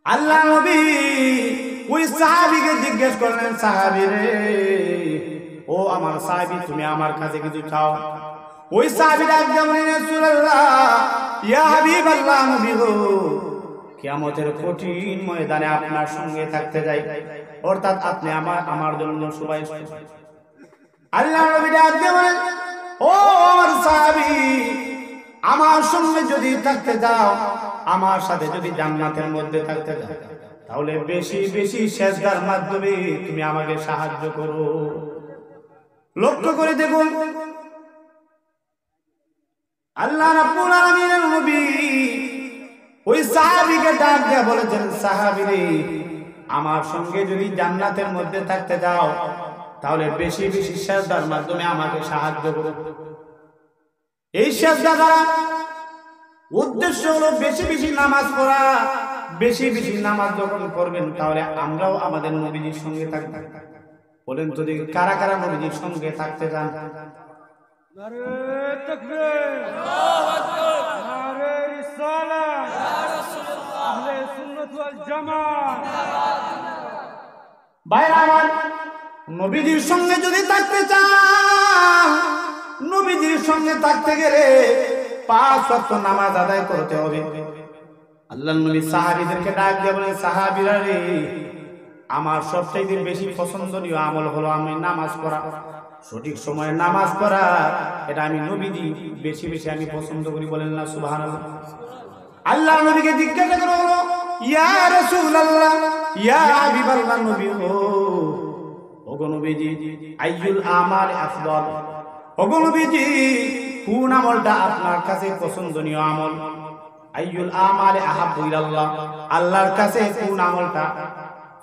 আল্লাহ নবী ওই সাহাবীকে জিজ্ঞেস করলেন, সাহাবী রে, ও আমার সাহাবী, তুমি আমার কাছে কিছু চাও? ওই সাহাবী ডাক দিয়ে বলেন, রাসূলুল্লাহ, ইয়া হাবিবাল্লাহ, নবী গো, কিয়ামতের কঠিন ময়দানে আপনার সঙ্গে থাকতে যাই, অর্থাৎ আপনি আমার জন্য সুপারিশ করুন। আল্লাহ নবী ডাক দিয়ে বলেন, ও আমার সাহাবী, আমার সঙ্গে যদি থাকতে যাও, আমার সাথে যদি জান্নাতের মধ্যে থাকতে যাও, তাহলে বেশি বেশি সিজদার মাধ্যমে তুমি আমাকে সাহায্য করো। লক্ষ্য করে দেখুন, আল্লাহ রাব্বুল আলামিনের নবী ওই সাহাবীকে ডাক দিয়ে বলেছেন, সাহাবী রে, আমার সঙ্গে যদি জান্নাতের মধ্যে থাকতে যাও তাহলে বেশি বেশি সিজদার মাধ্যমে আমাকে সাহায্য করো। এই সিজদা দ্বারা উদ্দেশ্য হলো বেশি বেশি নামাজ পড়া। বেশি বেশি নামাজ যখন পড়বেন তাহলে আমরাও আমাদের নবীজির সঙ্গে থাকব। বলেন তো দেখি কারা কারা নবীজির সঙ্গে থাকতে চান? নারে তাকবীর, আল্লাহু আকবার, নারে রিসালাত, ইয়া রাসূলুল্লাহ, আহলে সুন্নাত ওয়াল জামাত। ভাইরা আমার, নবীজির সঙ্গে যদি থাকতে চান, নবীজির সঙ্গে থাকতে গেলে 5 ওয়াক্ত নামাজ আদায় করতে হবে। আল্লাহর নবী সাহাবীদেরকে ডাক দিয়ে বলেন, সাহাবীরা রে, আমার সবচেয়ে বেশি পছন্দনীয় আমল হলো আমি নামাজ পড়া। সঠিক সময়ে নামাজ পড়া, এটা আমি নবীজি বেশি বেশি আমি পছন্দ করি। বলেন না সুবহানাল্লাহ। আল্লাহর নবীকে জিজ্ঞাসা করা হলো, ইয়া রাসূলুল্লাহ, ইয়া হাবিবাল্লাহ, নবী ওগো নবীজি, আইয়ুল আমাল আফদল, ওগো নবীজি, কোন আমলটা আপনার কাছে পছন্দনীয় আমল? আইয়ুল আমাল আহাব্বু ইলাল্লাহ, আল্লাহর কাছে কোন আমলটা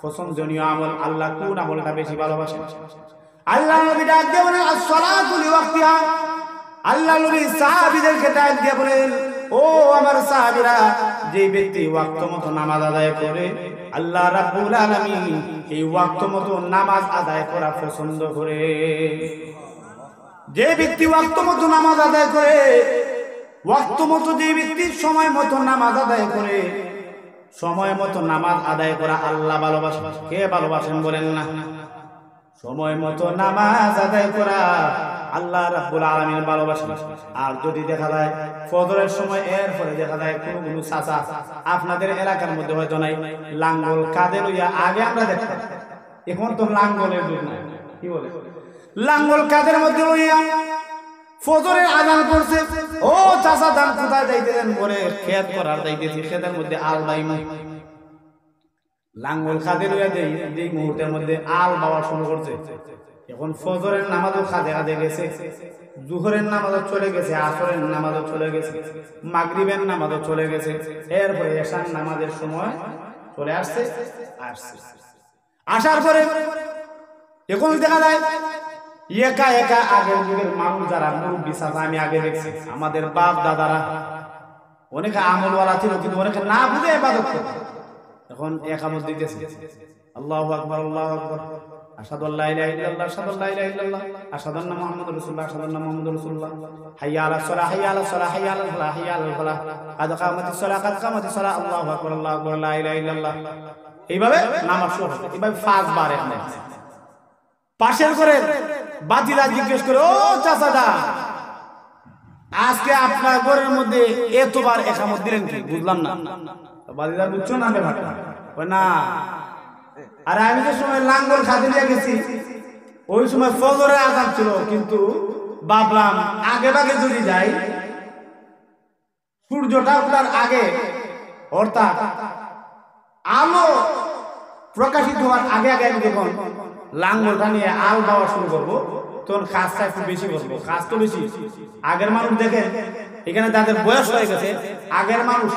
পছন্দনীয় আমল? আল্লাহ কোন আমলটা বেশি ভালোবাসেন? আল্লাহ নবী ডাক দিয়ে বলেন, as-salatu liwaqtiha। আল্লাহ নবী সাহাবীদেরকে ডাক দিয়ে বলেন, ও আমার সাহাবীরা, যে ব্যক্তি ওয়াক্ত মতো নামাজ আদায় করে, আল্লাহ রাব্বুল আলামিন এই ওয়াক্ত মতো নামাজ আদায় করা পছন্দ করে। যে ব্যক্তি ওয়াক্ত মতো নামাজ আদায় করে, ওয়াক্ত মতো যে ব্যক্তি সময় মতো নামাজ আদায় করে, সময় মতো নামাজ আদায় করা আল্লাহ ভালোবাসেন। কে ভালোবাসেন বলেন না? সময় মতো নামাজ আদায় করা আল্লাহ রাব্বুল আলামিন ভালোবাসেন। আর যদি দেখা যায় ফজরের সময় এরপরে দেখা যায় কোনো চাচা আপনাদের এলাকার মধ্যে হয়তো নাই, লাঙ্গল কাঁধে লইয়া, আগে আমরা দেখতাম, এখন তো লাঙ্গলের যুগ নাই, কি বলে, লাঙ্গল কাঁধের মধ্যে লইয়া ফজরের আযান পড়ছে, ও চাচা ধান কোথায় যাইতেছেন? বলে খেত করার যাইতেছি, খেতের মধ্যে আল বাইমু। লাঙ্গল কাঁধে লইয়া দেই, এই মুহূর্তের মধ্যে আল বাওয়া শুরু করছে। এখন ফজরের নামাজও কাঁধে কাঁধে গেছে, জোহরের নামাজও চলে গেছে, আসরের নামাজও চলে গেছে, মাগরিবের নামাজও চলে গেছে, এরপরে এশার নামাজের সময় চলে আসছে। আসার পরে এখন দেখা যায় একা একা আগের যুগের মানুষ যারা মুরব্বী চাচা, আমি আগে দেখছি আমাদের বাপ দাদারা অনেকে আমলওয়ালা ছিল, কিন্তু অনেকে না বুঝে ইবাদত করত। এখন একামত দিতেছে, আল্লাহু আকবার, আল্লাহু আকবার, আশহাদু আল্লা ইলাহা ইল্লাল্লাহ, আশহাদু আল্লা ইলাহা ইল্লাল্লাহ, আশহাদু আন্না মুহাম্মাদুর রাসূলুল্লাহ, আশহাদু আন্না মুহাম্মাদুর রাসূলুল্লাহ, হাইয়া আলাস সালাহ, হাইয়া আলাস সালাহ, হাইয়া আলাল ফালাহ, হাইয়া আলাল ফালাহ, কাদ কামাতিস সালাহ, কাদ কামাতিস সালাহ, আল্লাহু আকবার, আল্লাহু আকবার, লা ইলাহা ইল্লাল্লাহ। এইভাবে নামাজ শুরু হয়। এইভাবে 5 বার এখানে পাশের করে বাতিদা জিজ্ঞেস করে, ও চাচাদা, আজকে আপনার ঘরের মধ্যে এতবার একামত দিলেন কি? বুঝলাম না। বাতিদা বুঝছো না ব্যাপারটা? না, আর আমি যে সময় লাঙ্গল খাতে নিয়ে গেছি ওই সময় ফজরের আযান ছিল, কিন্তু ভাবলাম আগে ভাগে যদি যাই, সূর্যটা ওঠার আগে, অর্থাৎ আলো প্রকাশিত হওয়ার আগে আগে আমি যখন লাঙ্গলটা নিয়ে আল বাওয়া শুরু করবো, তখন কাজটা একটু বেশি করবো। কাজ তো বেশি। আগের মানুষ দেখেন, এখানে যাদের বয়স হয়ে গেছে, আগের মানুষ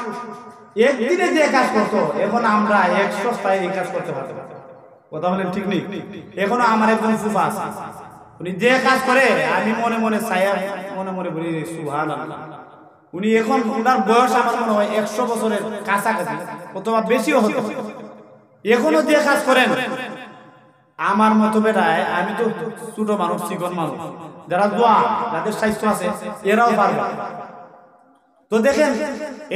একদিনে যে কাজ করতো, এখন আমরা 1 সপ্তাহে এই কাজ করতে পারবো। কথা বলেন ঠিক নেই? এখনো আমার একজন ফুফা আছে, উনি যে কাজ করে আমি মনে মনে ছায়া মনে মনে বলি সুবহানাল্লাহ। উনি এখন, ওনার বয়স আমার মনে হয় 100 বছরের কাছাকাছি, অথবা বেশিও হতে পারে। এখনো যে কাজ করেন, আমার মতো বেটায়, আমি তো ছোট মানুষ, চিকন মানুষ, যারা দোয়া, যাদের স্বাস্থ্য আছে, এরাও পারবে। তো দেখেন,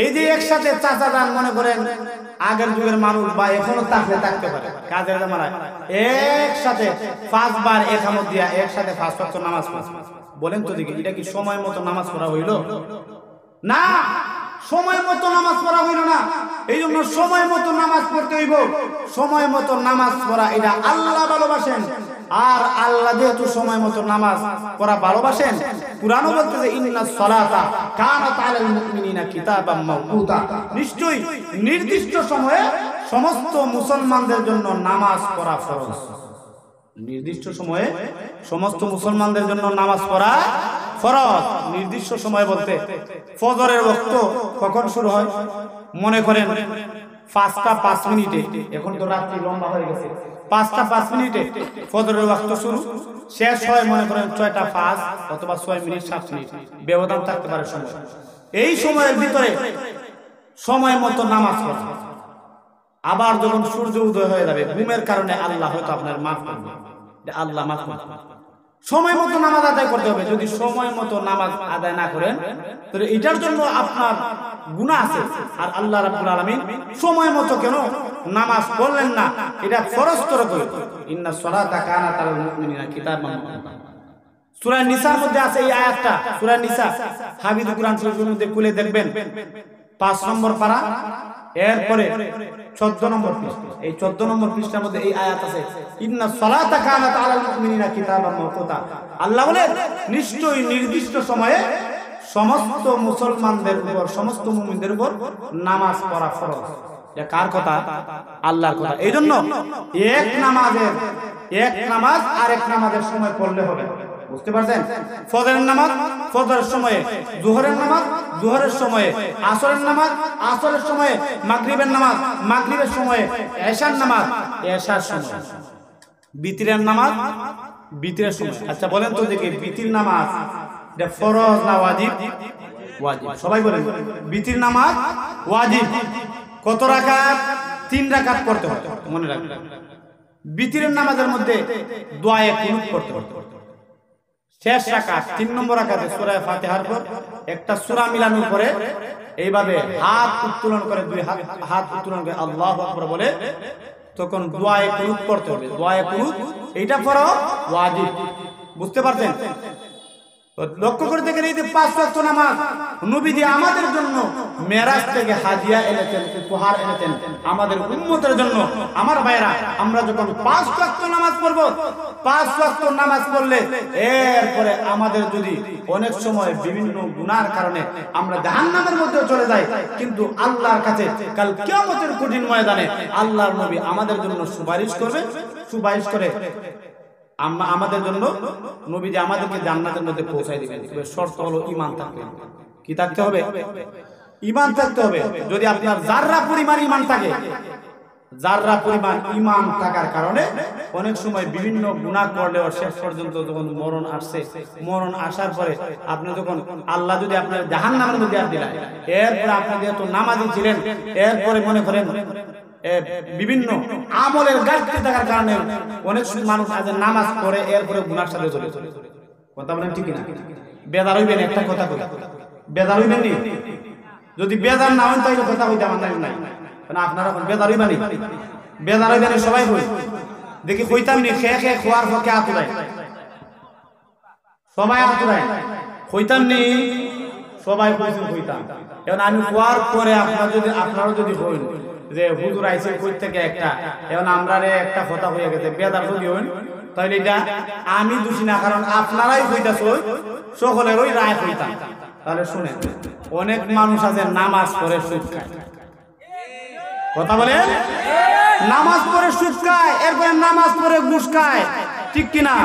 এই যে একসাথে চাচা যান, মনে করেন আগের যুগের মানুষ বা এখনো থাকতে পারে কাজের জামানায়, একসাথে 5 বার একামত দিয়া একসাথে 5 ওয়াক্ত নামাজ পড়ে। বলেন তো দেখি, এটা কি সময় মতো নামাজ পড়া হইল? না, সময় মতো নামাজ পড়া হইল না। এই জন্য সময় মতো নামাজ পড়তে হইব। সময় মতো নামাজ পড়া এটা আল্লাহ ভালোবাসেন। আর আল্লাহ যেহেতু সময় মতো নামাজ পড়া ভালোবাসেন, কুরআনও বলতেছে ইন্নাস সালাতা কানাত আলাল মুমিনিনা কিতাবাম মাওকুতা, নিশ্চয়ই নির্দিষ্ট সময়ে সমস্ত মুসলমানদের জন্য নামাজ পড়া ফরজ। নির্দিষ্ট সময়ে সমস্ত মুসলমানদের জন্য নামাজ পড়া ফরজ নির্দিষ্ট সময় বলতে ফজরের ওয়াক্ত কখন শুরু হয়? মনে করেন 5টা 5 মিনিটে, এখন তো রাত্রি লম্বা হয়ে গেছে, 5টা 5 মিনিটে ফজরের ওয়াক্ত শুরু, শেষ হয় মনে করেন 6টা 5 অথবা 6 মিনিট 7 মিনিট, ব্যবধান থাকতে পারে সময়। এই সময়ের ভিতরে সময় মতো নামাজ পড়া। আবার যখন সূর্য উদয় হয়ে যাবে, ঘুমের কারণে আল্লাহ হয়তো আপনার মাফ করবে, আল্লাহ মাফ করবে। সময় মতো নামাজ আদায় করতে হবে। যদি সময় মতো নামাজ আদায় না করেন তাহলে এটার জন্য আপনার গুনাহ আছে। আর আল্লাহ রাব্বুল আলামিন সময় মতো কেন নামাজ পড়লেন না, এটা ফরজ করে কই, ইন্না সলাতা কানাত আলাল মুমিনিনা কিতাবাম মাওকুতা। সূরা নিসার মধ্যে আছে এই আয়াতটা। সূরা নিসা হাফিজুল কুরআন শরীফের মধ্যে খুলে দেখবেন 5 নম্বর পারা, এরপরে 14 নম্বর পৃষ্ঠা। এই 14 নম্বর পৃষ্ঠার মধ্যে এই আয়াত আছে, ইন্না সলাতা কানাত আলাল মুমিনিনা কিতাবাম মাওকুতা। আল্লাহ বলে নিশ্চয়ই নির্দিষ্ট সময়ে সমস্ত মুসলমানদের উপর, সমস্ত মুমিনদের উপর নামাজ পড়া ফরজ। এটা কার কথা? আল্লাহর কথা। এইজন্য এক নামাজ আরেক নামাজের সময় পড়লে হবে। বুঝতে পারছেন? ফজরের নামাজ ফজরের সময়ে, যোহরের নামাজ যোহরের সময়ে, আসরের নামাজ আসরের সময়ে, মাগরিবের নামাজ মাগরিবের সময়ে, এশার নামাজ এশার সময়ে, বিতরের নামাজ বিতরের সময়। আচ্ছা বলেন তো দেখি, বিতির নামাজ এটা ফরজ না ওয়াজিব? ওয়াজিব। সবাই বলেন বিতির নামাজ ওয়াজিব। কত রাকাত? 3 রাকাত পড়তে হয়, মনে রাখবেন। বিতরের নামাজের মধ্যে দোয়ায়ে কুনুত পড়তে হয়। শেষ রাকাত 3 নম্বর রাকাতে সূরা ফাতিহার পর একটা সূরা মিলানোর পরে এইভাবে হাত উত্তোলন করে, 2 হাত উত্তোলন করে আল্লাহু আকবার বলে তখন দোয়ায়ে কুনুত পড়তে হবে। দোয়ায়ে কুনুত এইটা ফরজ ওয়াজিব। বুঝতে পারছেন? লক্ষ্য করে দেখেন, এই যে 5 ওয়াক্ত নামাজ নবীজি আমাদের জন্য মেরাজ থেকে হাদিয়া এনেছেন, উপহার এনেছেন আমাদের উম্মতের জন্য। আমার ভাইরা, আমরা যখন 5 ওয়াক্ত নামাজ পড়ব, 5 ওয়াক্ত নামাজ পড়লে এরপরে আমাদের যদি অনেক সময় বিভিন্ন গুনার কারণে আমরা জাহান্নামের মধ্যে চলে যাই, কিন্তু আল্লাহর কাছে কাল কিয়ামতের কঠিন ময়দানে আল্লাহর নবী আমাদের জন্য সুপারিশ করবে। সুপারিশ করে আমাদের জন্য নবীজি আমাদেরকে জান্নাতের মধ্যে পৌঁছায় দিবেন। শর্ত হলো ঈমান থাকতে হবে। কি থাকতে হবে? ঈমান থাকতে হবে। যদি আপনার যাররা পরিমাণ ঈমান থাকে, যাররা পরিমাণ ঈমান থাকার কারণে অনেক সময় বিভিন্ন গুনাহ করলেও শেষ পর্যন্ত যখন মরণ আসছে, মরণ আসার পরে আপনি যখন আল্লাহ যদি আপনার জাহান্নামের মধ্যে দিলেন, এরপরে আপনি যেহেতু নামাজি ছিলেন, এরপরে মনে করেন বিভিন্ন আমলের ঘাটতি থাকার কারণে অনেক মানুষ আজ নামাজ পড়ে এরপরে গুনার সাথে চলে। কথা বলেন ঠিক না? বেদার হইবেন, একটা কথা কই, বেদার হইবেন নি? যদি বেদার না হন তাহলে কথা হইতে আমার নাই। কারণ আপনারা এখন বেদার হইবানি, বেদার হইবেন সবাই কই দেখি, কইতাম নি খেয়ে খোয়ার পক্ষে আতুরাই, সবাই আতুরাই, কইতাম নি সবাই কইছেন কইতাম। এখন আমি খোয়ার পরে আপনারা যদি হইন যে হুজুর আইছে কই থেকে একটা, এখন আমরা একটা কথা হয়ে গেছে, বেদার যদি হইন তাহলে এটা আমি দোষী না, কারণ আপনারাই কইতাছো, সকলেরই রায় কইতাম। তাহলে শুনেন, অনেক মানুষ আছে নামাজ পড়ে সুদ খায়। কথা বলেন, নামাজ পড়ে সুদ খায়, এরপরে নামাজ পড়ে ঘুষ খায়, ঠিক কিনা?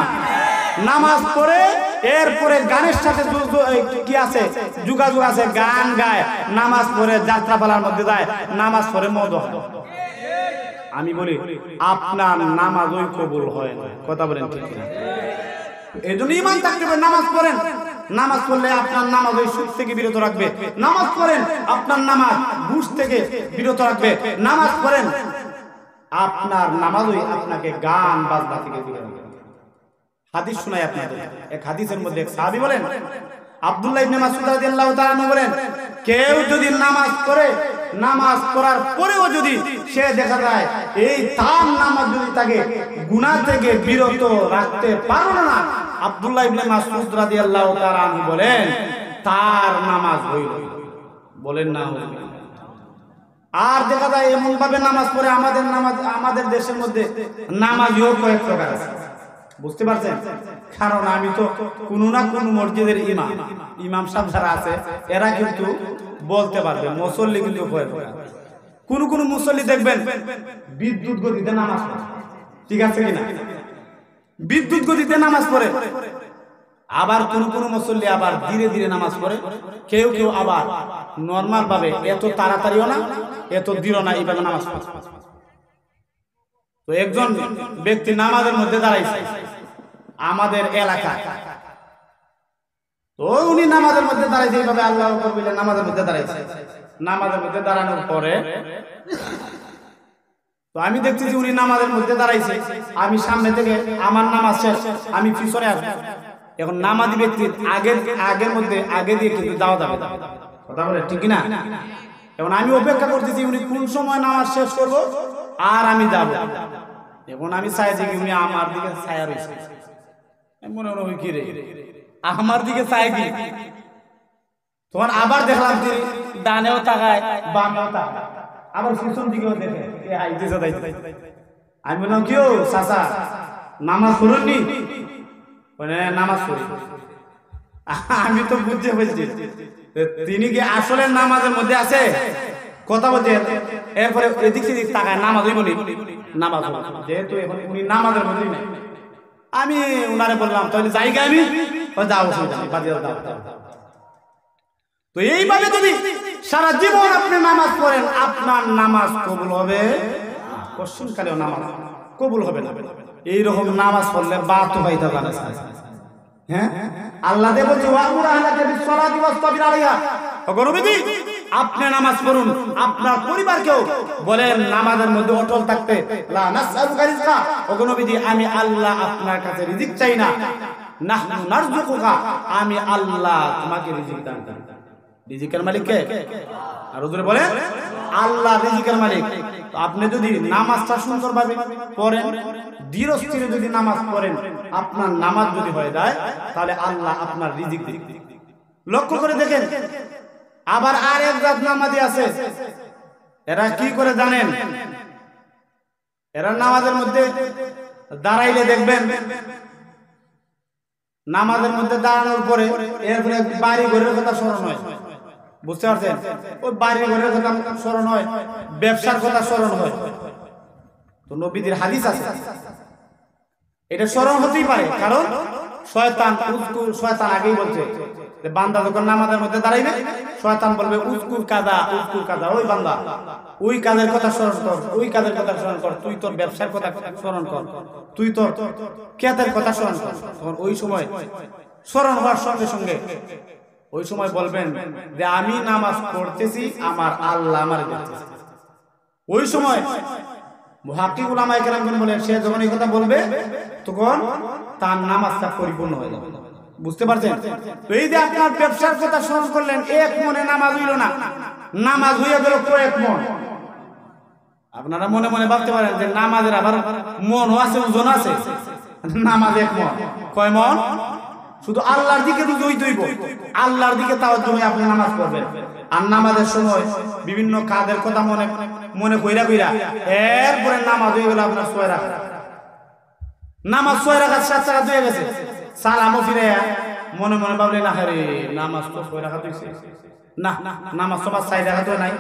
নামাজ পড়ে এরপরে গানের সাথে কি আছে, যোগাযোগ আছে, গান গায়, নামাজ পড়ে যাত্রাপালার মধ্যে যায়, নামাজ পড়ে মদ হয়। আমি বলি আপনার নামাজ ওই কবুল হয় না। কথা বলেন ঠিক কিনা? এই জন্য ঈমান থাকতে হবে। নামাজ পড়েন, নামাজ পড়লে আপনার নামাজ ওই সুদ থেকে বিরত রাখবে। নামাজ পড়েন, আপনার নামাজ ঘুষ থেকে বিরত রাখবে। নামাজ পড়েন, আপনার নামাজ ওই আপনাকে গান বাজনা থেকে বিরত রাখবে। হাদিস শোনাই আপনাদের। এক হাদিসের মধ্যে এক সাহাবী বলেন, আব্দুল্লাহ ইবনে মাসউদ রাদিয়াল্লাহু তাআলা আনহু বলেন, কেউ যদি নামাজ পড়ে, নামাজ পড়ার পরেও যদি সে দেখা যায় এই তার নামাজ যদি তাকে গুনাহ থেকে বিরত রাখতে পারলো না, আব্দুল্লাহ ইবনে মাসউদ রাদিয়াল্লাহু তাআলা আনহু বলেন তার নামাজ হইল। বলেন না? আর দেখা যায় এমন ভাবে নামাজ পড়ে, আমাদের দেশের মধ্যে নামাজও কয়েক প্রকার আছে। বুঝতে পারছেন? কারণ আমি তো কোন না কোন মসজিদের ইমাম সাহেব যারা আছে এরা কিন্তু বলতে পারবে, মুসল্লি কিন্তু কোন মুসল্লি দেখবেন বিদ্যুৎ গতিতে নামাজ পড়ে। ঠিক আছে কিনা? বিদ্যুৎ গতিতে নামাজ পড়ে। আবার কোন কোন মুসল্লি আবার ধীরে ধীরে নামাজ পড়ে, কেউ কেউ আবার নরমাল ভাবে, এত তাড়াতাড়িও না এত ধীর না, এইভাবে নামাজ পড়ে। তো একজন ব্যক্তি নামাজের মধ্যে দাঁড়াইছে আমাদের এলাকায়, তো উনি নামাজের মধ্যে দাঁড়াইছে এইভাবে আল্লাহু আকবার বলে নামাজের মধ্যে দাঁড়াইছে। নামাজের মধ্যে দাঁড়ানোর পরে তো আমি দেখতেছি উনি নামাজের মধ্যে দাঁড়াইছে, আমি সামনে থেকে আমার নামাজ শেষ, আমি পিছনে আসি। এখন নামাজি ব্যক্তির আগের মধ্যে আগে দিয়ে কিন্তু যাওয়া যাবে, কথা বলে ঠিক না? এখন আমি অপেক্ষা করতেছি উনি কোন সময় নামাজ শেষ করব আর আমি যাব। এখন আমি চাইছি কি উনি আমার দিকে ছায়া রয়েছে, মনে হয় কি রে আমার দিকে চাই কি, তখন আবার দেখলাম যে ডানেও তাকায় বামেও তাকায়, আবার পিছন দিকেও দেখে আইতেছে। আমি বললাম কেউ চাচা নামাজ পড়েননি? নামাজ পড়ি। আমি তো বুঝতে পেরেছি তিনি কি আসলে নামাজের মধ্যে আছে, কথা বলছে। এরপরে এদিক সেদিক তাকায়, নামাজ হইব নি? নামাজ, যেহেতু এখন উনি নামাজের মধ্যে নেই। আমি উনারে বললাম তাহলে জায়গা আমি যাও, তো এইভাবে যদি সারা জীবন আপনি নামাজ পড়েন আপনার নামাজ কবুল হবে, পশ্চিমকালেও নামাজ কবুল হবে না। এইরকম নামাজ পড়লে বাদ তো পাইতে পারে। হ্যাঁ, আল্লাহ দে বলছে ওয়ামুর আহলাকা বিসসালাতি ওয়াসতাবির আলাইহা, নবীজি আপনি নামাজ পড়ুন, আপনার পরিবারকেও বলেন নামাজের মধ্যে অটল থাকতে। লা নাসআলুকা রিজকা, ওগো নবীজি আমি আল্লাহ আপনার কাছে রিজিক চাই না, নাহনু নারযুকুকা, আমি আল্লাহ তোমাকে রিজিক দান করি। রিজিকের মালিক কে? আর ওদের বলেন আল্লাহ রিজিকের মালিক। তো আপনি যদি নামাজটা সুন্দরভাবে পড়েন, ধীর স্থিরে যদি নামাজ পড়েন, আপনার নামাজ যদি হয়ে যায় তাহলে আল্লাহ আপনার রিজিক দিবেন। লক্ষ্য করে দেখেন, আবার আরেক জাত নামাজি আছে, এরা কি করে জানেন? এরা নামাজের মধ্যে দাঁড়াইলে দেখবেন, নামাজের মধ্যে দাঁড়ানোর পরে এরপরে বাড়ি ঘরের কথা স্মরণ হয়, বুঝতে পারছেন? ওই বাড়ি ঘরের কথা স্মরণ হয়, ব্যবসার কথা স্মরণ হয়। তো নবীদের হাদিস আছে এটা স্মরণ হতেই পারে, কারণ শয়তান শয়তান আগেই বলছে যে বান্দা যখন নামাজের মধ্যে দাঁড়াইবে শয়তান বলবে উজকুর কাদা, উজকুর কাদা, ওই বান্দা ওই কাজের কথা স্মরণ কর, ওই কাজের কথা স্মরণ কর, তুই তোর ব্যবসার কথা স্মরণ কর, তুই তোর ক্ষেতের কথা স্মরণ কর। তখন ওই সময় স্মরণ হওয়ার সঙ্গে সঙ্গে ওই সময় বলবেন যে আমি নামাজ পড়তেছি, আমার আল্লাহ আমার দেখতেছে। ওই সময় মুহাক্কিক উলামায়ে কেরামগণ বলেন সে যখন এই কথা বলবে তখন তার নামাজটা পরিপূর্ণ হয়ে যাবে। বুঝতে পারছেন? তো এই যে আপনার ব্যবসার কথা স্মরণ করলেন, এক মনে নামাজ হইল না, নামাজ হইয়া গেল কয়েক মন। আপনারা মনে মনে ভাবতে পারেন যে নামাজের আবার মনও আছে, ওজন আছে। নামাজ এক মন, কয় মন? শুধু আল্লাহর দিকে রুজু হইব, আল্লাহর দিকে তাওয়াজ্জুহ হয়ে আপনি নামাজ পড়বেন। আর নামাজের সময় বিভিন্ন কাজের কথা মনে মনে কইরা কইরা এরপরে নামাজ হয়ে গেল আপনার 6 রাকাত। নামাজ 6 রাকাত 7 রাকাত হয়ে গেছে, সালামও ফিরে মনে মনে ভাবলেন আরে নামাজ তো 6 রাকাত হইছে, না নামাজ তো 4 রাকাত নাই।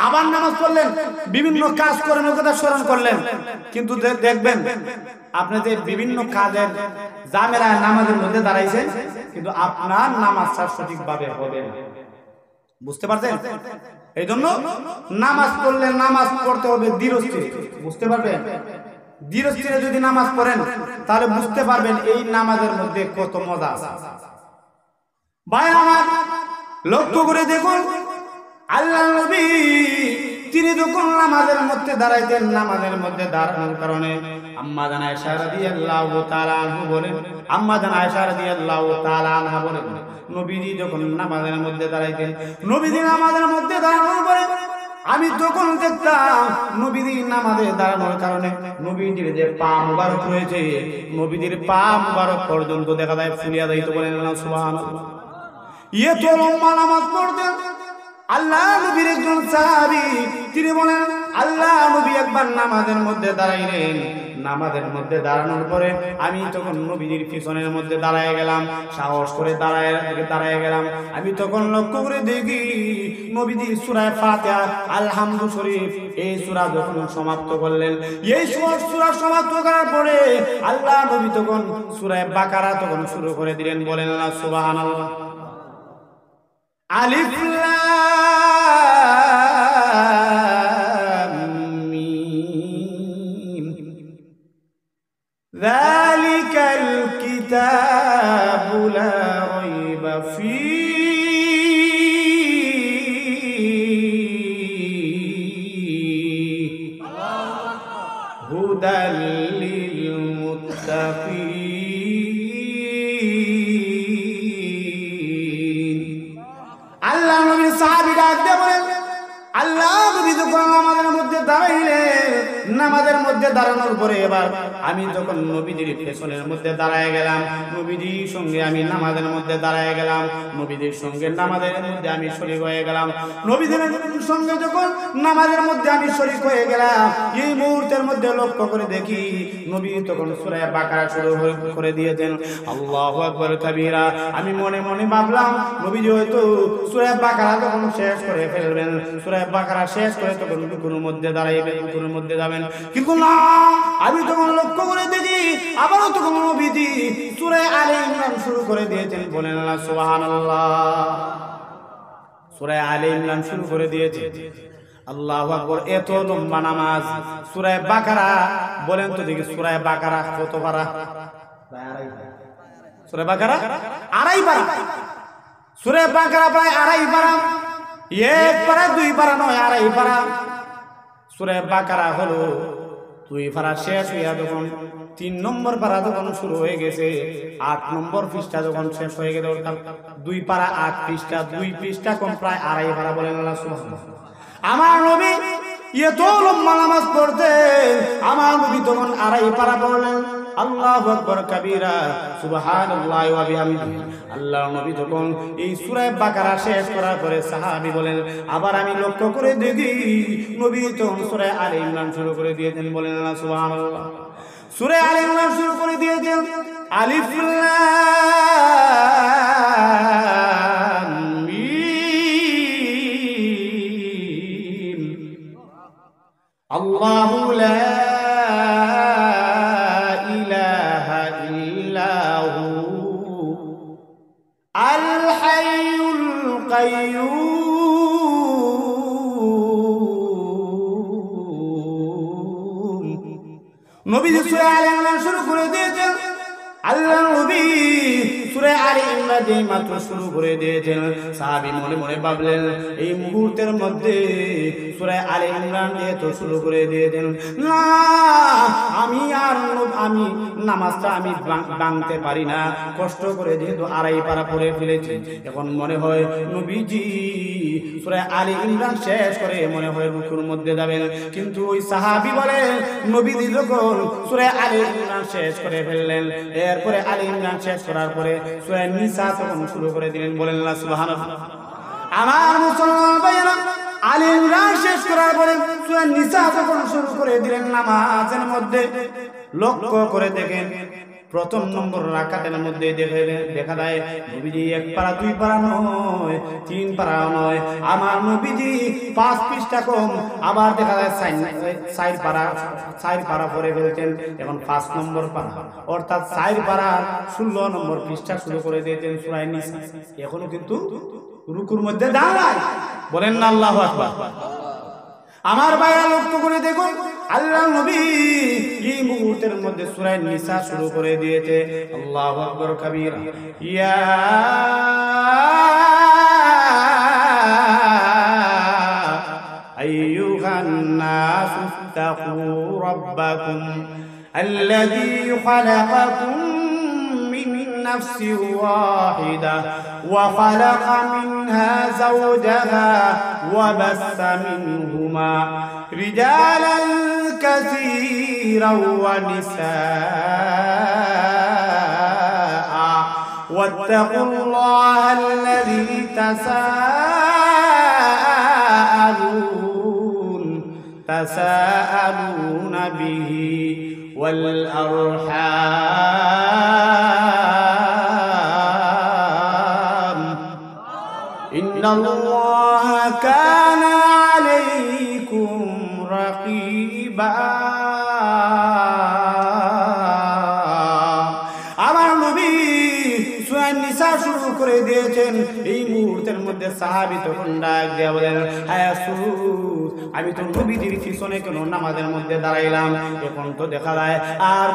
আবার নামাজ পড়লেন, বিভিন্ন কাজ করেন, ওই কথা স্মরণ করলেন, কিন্তু দেখবেন আপনি যে বিভিন্ন কাজের জামেলায় নামাজের মধ্যে দাঁড়াইছেন, কিন্তু আপনার নামাজটা সঠিকভাবে হবে না। বুঝতে পারছেন? এই জন্য নামাজ পড়লে নামাজ পড়তে হবে ধীর স্থিরে। বুঝতে পারবেন? ধীর স্থিরে যদি নামাজ পড়েন তাহলে বুঝতে পারবেন এই নামাজের মধ্যে কত মজা আছে। ভাই আমার লক্ষ্য করে দেখুন, আল্লাহর নবী তিনি যখন নামাজের মধ্যে দাঁড়াইতেন, নামাজের মধ্যে দাঁড়ানোর কারণে আম্মা জান আয়েশা রাদিয়াল্লাহু তাআলা আনহা বলেন, আম্মা জান আয়েশা রাদিয়াল্লাহু তাআলা আনহা বলেন, নবীজি যখন নামাজের মধ্যে দাঁড়াইতেন, নবীজি নামাজের মধ্যে দাঁড়ানোর পরে আমি তখন দেখতাম নবীজি নামাজে দাঁড়ানোর কারণে নবীজির যে পা মুবারক রয়েছে, নবীজির পা মুবারক পর্যন্ত দেখা যায় ফুলিয়া যাইত। বলেন না সুবহানাল্লাহ। এত লম্বা নামাজ পড়তেন। আল্লাহ নবীর একজন সাহাবী তিনি বলেন আল্লাহ নবী একবার নামাজের মধ্যে দাঁড়াইলেন, নামাজের মধ্যে দাঁড়ানোর পরে আমি তখন নবীজির পিছনের মধ্যে দাঁড়ায় গেলাম, সাহস করে দাঁড়ায় গেলাম। আমি তখন লক্ষ্য করে দেখি নবীজি সূরা ফাতিহা আলহামদু শরীফ এই সূরা যখন সমাপ্ত করলেন, এই সূরা সমাপ্ত করার পরে আল্লাহ নবী তখন সূরা বাকারা তখন শুরু করে দিলেন। বলেন না সুবহানাল্লাহ। আলিফ লাম মিম যালিকাল কিতাবু লা রাইবা ফীহি হুদাল লিল মুত্তাকিন। আল্লাহ নবীর সাহাবীরা বলেন, আল্লাহ নবী যখন আমাদের মধ্যে দাঁড়াইলেন, নামাজের মধ্যে দাঁড়ানোর পরে এবার আমি যখন নবীজির পেছনের মধ্যে দাঁড়ায় গেলাম, নবীজির সঙ্গে আমি নামাজের মধ্যে দাঁড়ায় গেলাম, নবীজির সঙ্গে নামাজের মধ্যে আমি শরীক হয়ে গেলাম। নবীজির সঙ্গে যখন নামাজের মধ্যে আমি শরীক হয়ে গেলাম, এই মুহূর্তের মধ্যে লক্ষ্য করে দেখি নবী তখন সূরা বাকারা শুরু করে দিয়েছেন। আল্লাহু আকবার কাবীরা। আমি মনে মনে ভাবলাম নবীজি হয়তো সূরা বাকারা যখন শেষ করে ফেলবেন, সূরা বাকারা শেষ করে তখন রুকুর মধ্যে দাঁড়াইবেন, রুকুর মধ্যে যাবেন, কিন্তু না, আমি তখন লক্ষ্য করে দেখি আবারও তখন নবীজি সূরা আলে ইমরান শুরু করে দিয়েছেন। বলেন না সুবহানাল্লাহ। সূরা আলে ইমরান শুরু করে দিয়েছে। আল্লাহু আকবার। এত লম্বা নামাজ সূরা বাকারা, বলেন তো দেখি সূরা বাকারা কত পারা? সূরা বাকারা আড়াই পারা। সূরা বাকারা প্রায় আড়াই পারা, এক পারা দুই পারা নয়, আড়াই পারা। সূরা বাকারা হলো 2 পারা শেষ হইয়া যখন 3 নম্বর পারা যখন শুরু হয়ে গেছে, 8 নম্বর পৃষ্ঠা যখন শেষ হয়ে গেছে, অর্থাৎ 2 পারা 8 পৃষ্ঠা, 2 পৃষ্ঠা কম প্রায় আড়াই পারা। বলেন আল্লাহ সুবহানাল্লাহ। আমার নবী এত লম্বা নামাজ পড়তেন, আমার নবী তখন আড়াই পারা পড়লেন। আল্লাহু আকবার কাবীরা, সুবহানাল্লাহি ওয়া বিহামদিহি। আল্লাহর নবী যখন এই সূরা বাকারা শেষ করার পরে সাহাবী বলেন, আবার আমি লক্ষ্য করে দেখি নবী তখন সূরা আলে ইমরান শুরু করে দিয়েছেন। বলেন না সুবহানাল্লাহ। সূরা আলে ইমরান শুরু করে দিয়েছেন। আলিফ লাম মিম আল্লাহু লা ইলাহা ইল্লাহু আল হাইয়ুল কাইয়্যুম। নবী সূরা আলে ইমরান শুরু করে দিয়েছেন। আল্লাহ নবী সূরা আলে ইমরান যেই মাত্র শুরু করে দিয়েছেন, সাহাবী মনে মনে ভাবলেন এই মুহূর্তের মধ্যে সূরা আলে ইমরান যেহেতু শুরু করে দিয়েছেন, না আমি নামাজটা আমি ভাঙতে পারি না, কষ্ট করে যেহেতু আড়াই পারা পড়ে ফেলেছি, এখন মনে হয় নবীজি সূরা আলে ইমরান শেষ করে মনে হয় রুকুর মধ্যে যাবেন। কিন্তু ওই সাহাবী বলেন নবীজি যখন সূরা আলে ইমরান শেষ করে ফেললেন, এরপরে আলে ইমরান শেষ করার পরে সূরা নিসা তখন শুরু করে দিলেন। বলেন না সুবহানাল্লাহ। আমার মুসলমান ভাইরা, আলে ইমরান শেষ করার পরে সূরা নিসা তখন শুরু করে দিলেন নামাজের মধ্যে। লক্ষ্য করে দেখেন প্রথম নম্বর রাকাতের মধ্যে দেখা যায় নবীজি 1 পারা 2 পারা নয়, 3 পারা নয়, আমার নবীজি 5 পৃষ্ঠা কম, আবার দেখা যায় 4 পারা পরে ফেলছেন। এখন 5 নম্বর পারা, অর্থাৎ 4 পারা 16 নম্বর পৃষ্ঠা শুরু করে দিয়েছেন সূরা নিসা। এখনো কিন্তু রুকুর মধ্যে দাঁড়ায়। বলেন না আল্লাহু আকবার। আমার ভাইরা লক্ষ্য করে দেখুন, আল্লাহ নবী এই মুহূর্তের মধ্যে সূরা নিসা শুরু করে দিয়েছে। আল্লাহু আকবার কাবীরা। ইয়া আইয়ুহান নাসু তাকু রাব্বাকুম আল্লাযী খালাকাকুম মিন নাফসিন ওয়াহিদা ওয়া খালাকা মিনহা যাওজাহা ওয়া বাসসা মিনহুমা রিজালান কাসীরান ওয়া নিসাআ ওয়াত্তাকুল্লাহা আল্লাযী তাসাআলুনা বিহি ওয়াল আরহাম ইন্নাল্লাহা মধ্যে সাহাবী তখন ডাক দিয়া বলেন, হায় রাসূল, আমি তো নবীজির পিছনে কেন নামাজের মধ্যে দাঁড়াইলাম, এখন তো দেখা যায় আর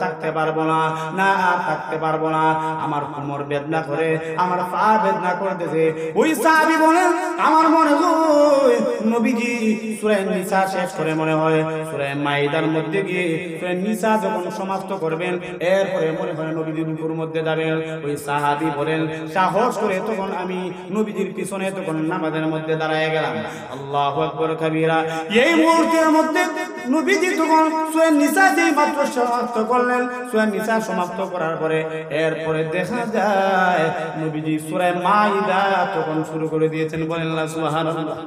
থাকতে পারবো না, না আর থাকতে পারবো না, আমার কোমর বেদনা করে, আমার পা বেদনা করতেছে। ওই সাহাবী বলেন, আমার মনে হয় নবীজি সূরা নিসা শেষ করে মনে হয় সূরা মাইদার মধ্যে গিয়ে সূরা নিসা যখন সমাপ্ত করবেন, এরপরে মনে হয় নবীজির উপর মধ্যে যাবেন। ওই সাহাবী বলেন, সাহস করে তখন আমি নবীজির পিছনে তখন নামাজের মধ্যে দাঁড়ায় গেলাম। আল্লাহু আকবার কাবীরা। এই মুহূর্তের মধ্যে নবীজি তখন সূরা নিসা যেই মাত্র সমাপ্ত করলেন, সূরা নিসা সমাপ্ত করার পরে এরপরে দেখা যায় নবীজি সূরা মাইদা তখন শুরু করে দিয়েছেন। বলেন না সুবহানাল্লাহ।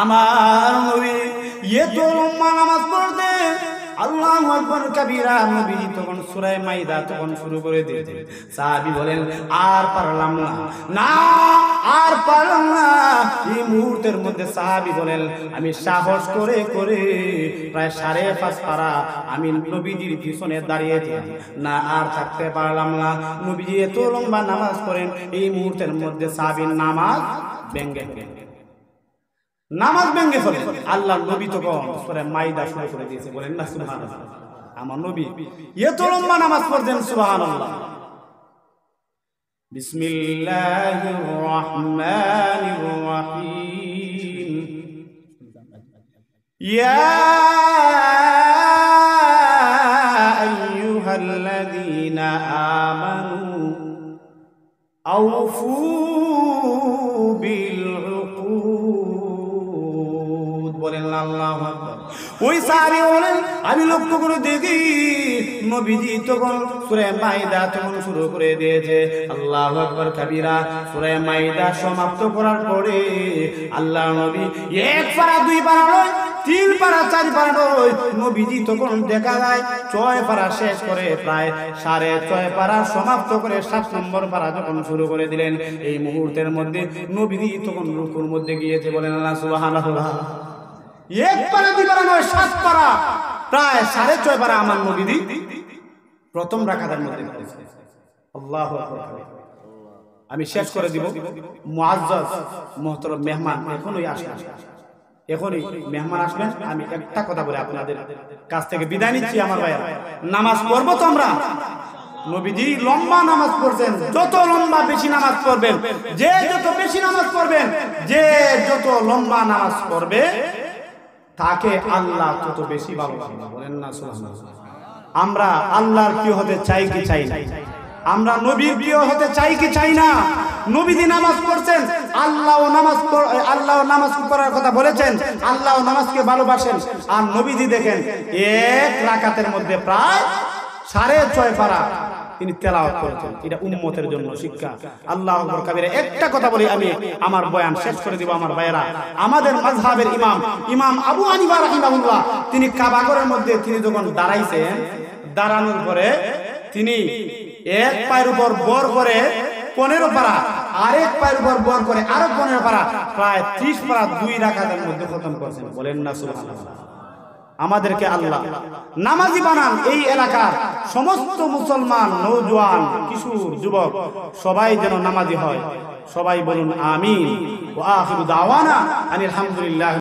আমার নবী এত লম্বা নামাজ পড়তে, আল্লাহু আকবার কাবীরা, নবী তখন সূরা মাইদা তখন শুরু করে দিয়েছে। সাহাবী বলেন, আর পারলাম না, না আর পারলাম না। এই মুহূর্তের মধ্যে সাহাবী বলেন, আমি সাহস করে করে প্রায় 5.5 পারা আমি নবীজির পিছনে দাঁড়িয়েছি, না আর থাকতে পারলাম না। নবীজি এত লম্বা নামাজ পড়েন, এই মুহূর্তের মধ্যে সাহাবীর নামাজ ভেঙে গেল, নামাজ ভেঙে ফেলে। আল্লাহর নবী তখন সূরা মাইদা শুরু করে দিয়েছে। বলেন না সুবহানাল্লাহ। আমার নবী এত লম্বা নামাজ পড়তেন, সুবহানাল্লাহ। বিসমিল্লাহির রহমানির রহিম। ইয়া আইয়ুহাল্লাযীনা আমানু আওফু বিল উকুদ। বলেন আল্লাহু আকবার। ওই সাহাবী বলেন, আমি লক্ষ্য করে দেখি নবীজি তখন সূরা মাইদা তখন শুরু করে দিয়েছে। আল্লাহু আকবার কাবীরা। সূরা মাইদা সমাপ্ত করার পরে আল্লাহর নবী 1 পারা 2 পারা নয়, 3 পারা 4 পারা নয়, নবীজি তখন দেখা যায় 6 পারা শেষ করে প্রায় 6.5 পারা সমাপ্ত করে 7 নম্বর পারা যখন শুরু করে দিলেন, এই মুহূর্তের মধ্যে নবীজি তখন রুকুর মধ্যে গিয়েছে। বলেন আল্লাহ সুবহানাল্লাহ। 1 পারা 2 পারা নয়, 7 পারা প্রায় 6.5 পারা আমার নবীজি প্রথম রাকাতের মধ্যে করেছে। আল্লাহু আকবার। আমি শেষ করে দিব। মুআজ্জাজ মুহতারাম মেহমান এখনই আসেন, এখনই মেহমান আসবেন। আমি একটা কথা বলে আপনাদের কাছ থেকে বিদায় নিচ্ছি। আমার ভাইয়া, নামাজ পড়বো তো আমরা। নবীজি লম্বা নামাজ পড়ছেন, যত লম্বা বেশি নামাজ পড়বেন, যে যত বেশি নামাজ পড়বেন, যে যত লম্বা নামাজ পড়বে তাকে আল্লাহ তত বেশি ভালোবাসেন। বলেন না সুবহানাল্লাহ। আমরা আল্লাহর প্রিয় হতে চাই কি চাই না? আমরা নবীর প্রিয় হতে চাই কি চাই না? নবীজি নামাজ পড়ছেন, আল্লাহ নামাজ পড়ার কথা বলেছেন, আল্লাহ নামাজকে ভালোবাসেন। আর নবীজি দেখেন 1 রাকাতের মধ্যে প্রায় 6.5 পারা তিনি তেলাওয়াত করেছেন। এটা উম্মতের জন্য শিক্ষা। আল্লাহু আকবার কাবীরা। একটা কথা বলি, আমি আমার বয়ান শেষ করে দিব। আমার ভাইয়েরা, আমাদের মাযহাবের ইমাম আবু হানিফা রাহিমাহুল্লাহ, তিনি কাবা ঘরের মধ্যে তিনি যখন দাঁড়াইছেন, দাঁড়ানোর পরে তিনি 1 পায়ের উপর বর করে 15 পারা, আরেক পায়ের উপর বর করে আরো 15 পারা, প্রায় 30 পারা 2 রাকাতের মধ্যে খতম করেছেন। বলেন না সুবহানাল্লাহ। আমাদেরকে আল্লাহ নামাজি বানান। এই এলাকার সমস্ত মুসলমান, নওজোয়ান, কিশোর, যুবক সবাই যেন নামাজি হয়। সবাই বলুন আমিন। ওয়া আখিরু দাওয়ানা আনিল হামদুলিল্লাহ।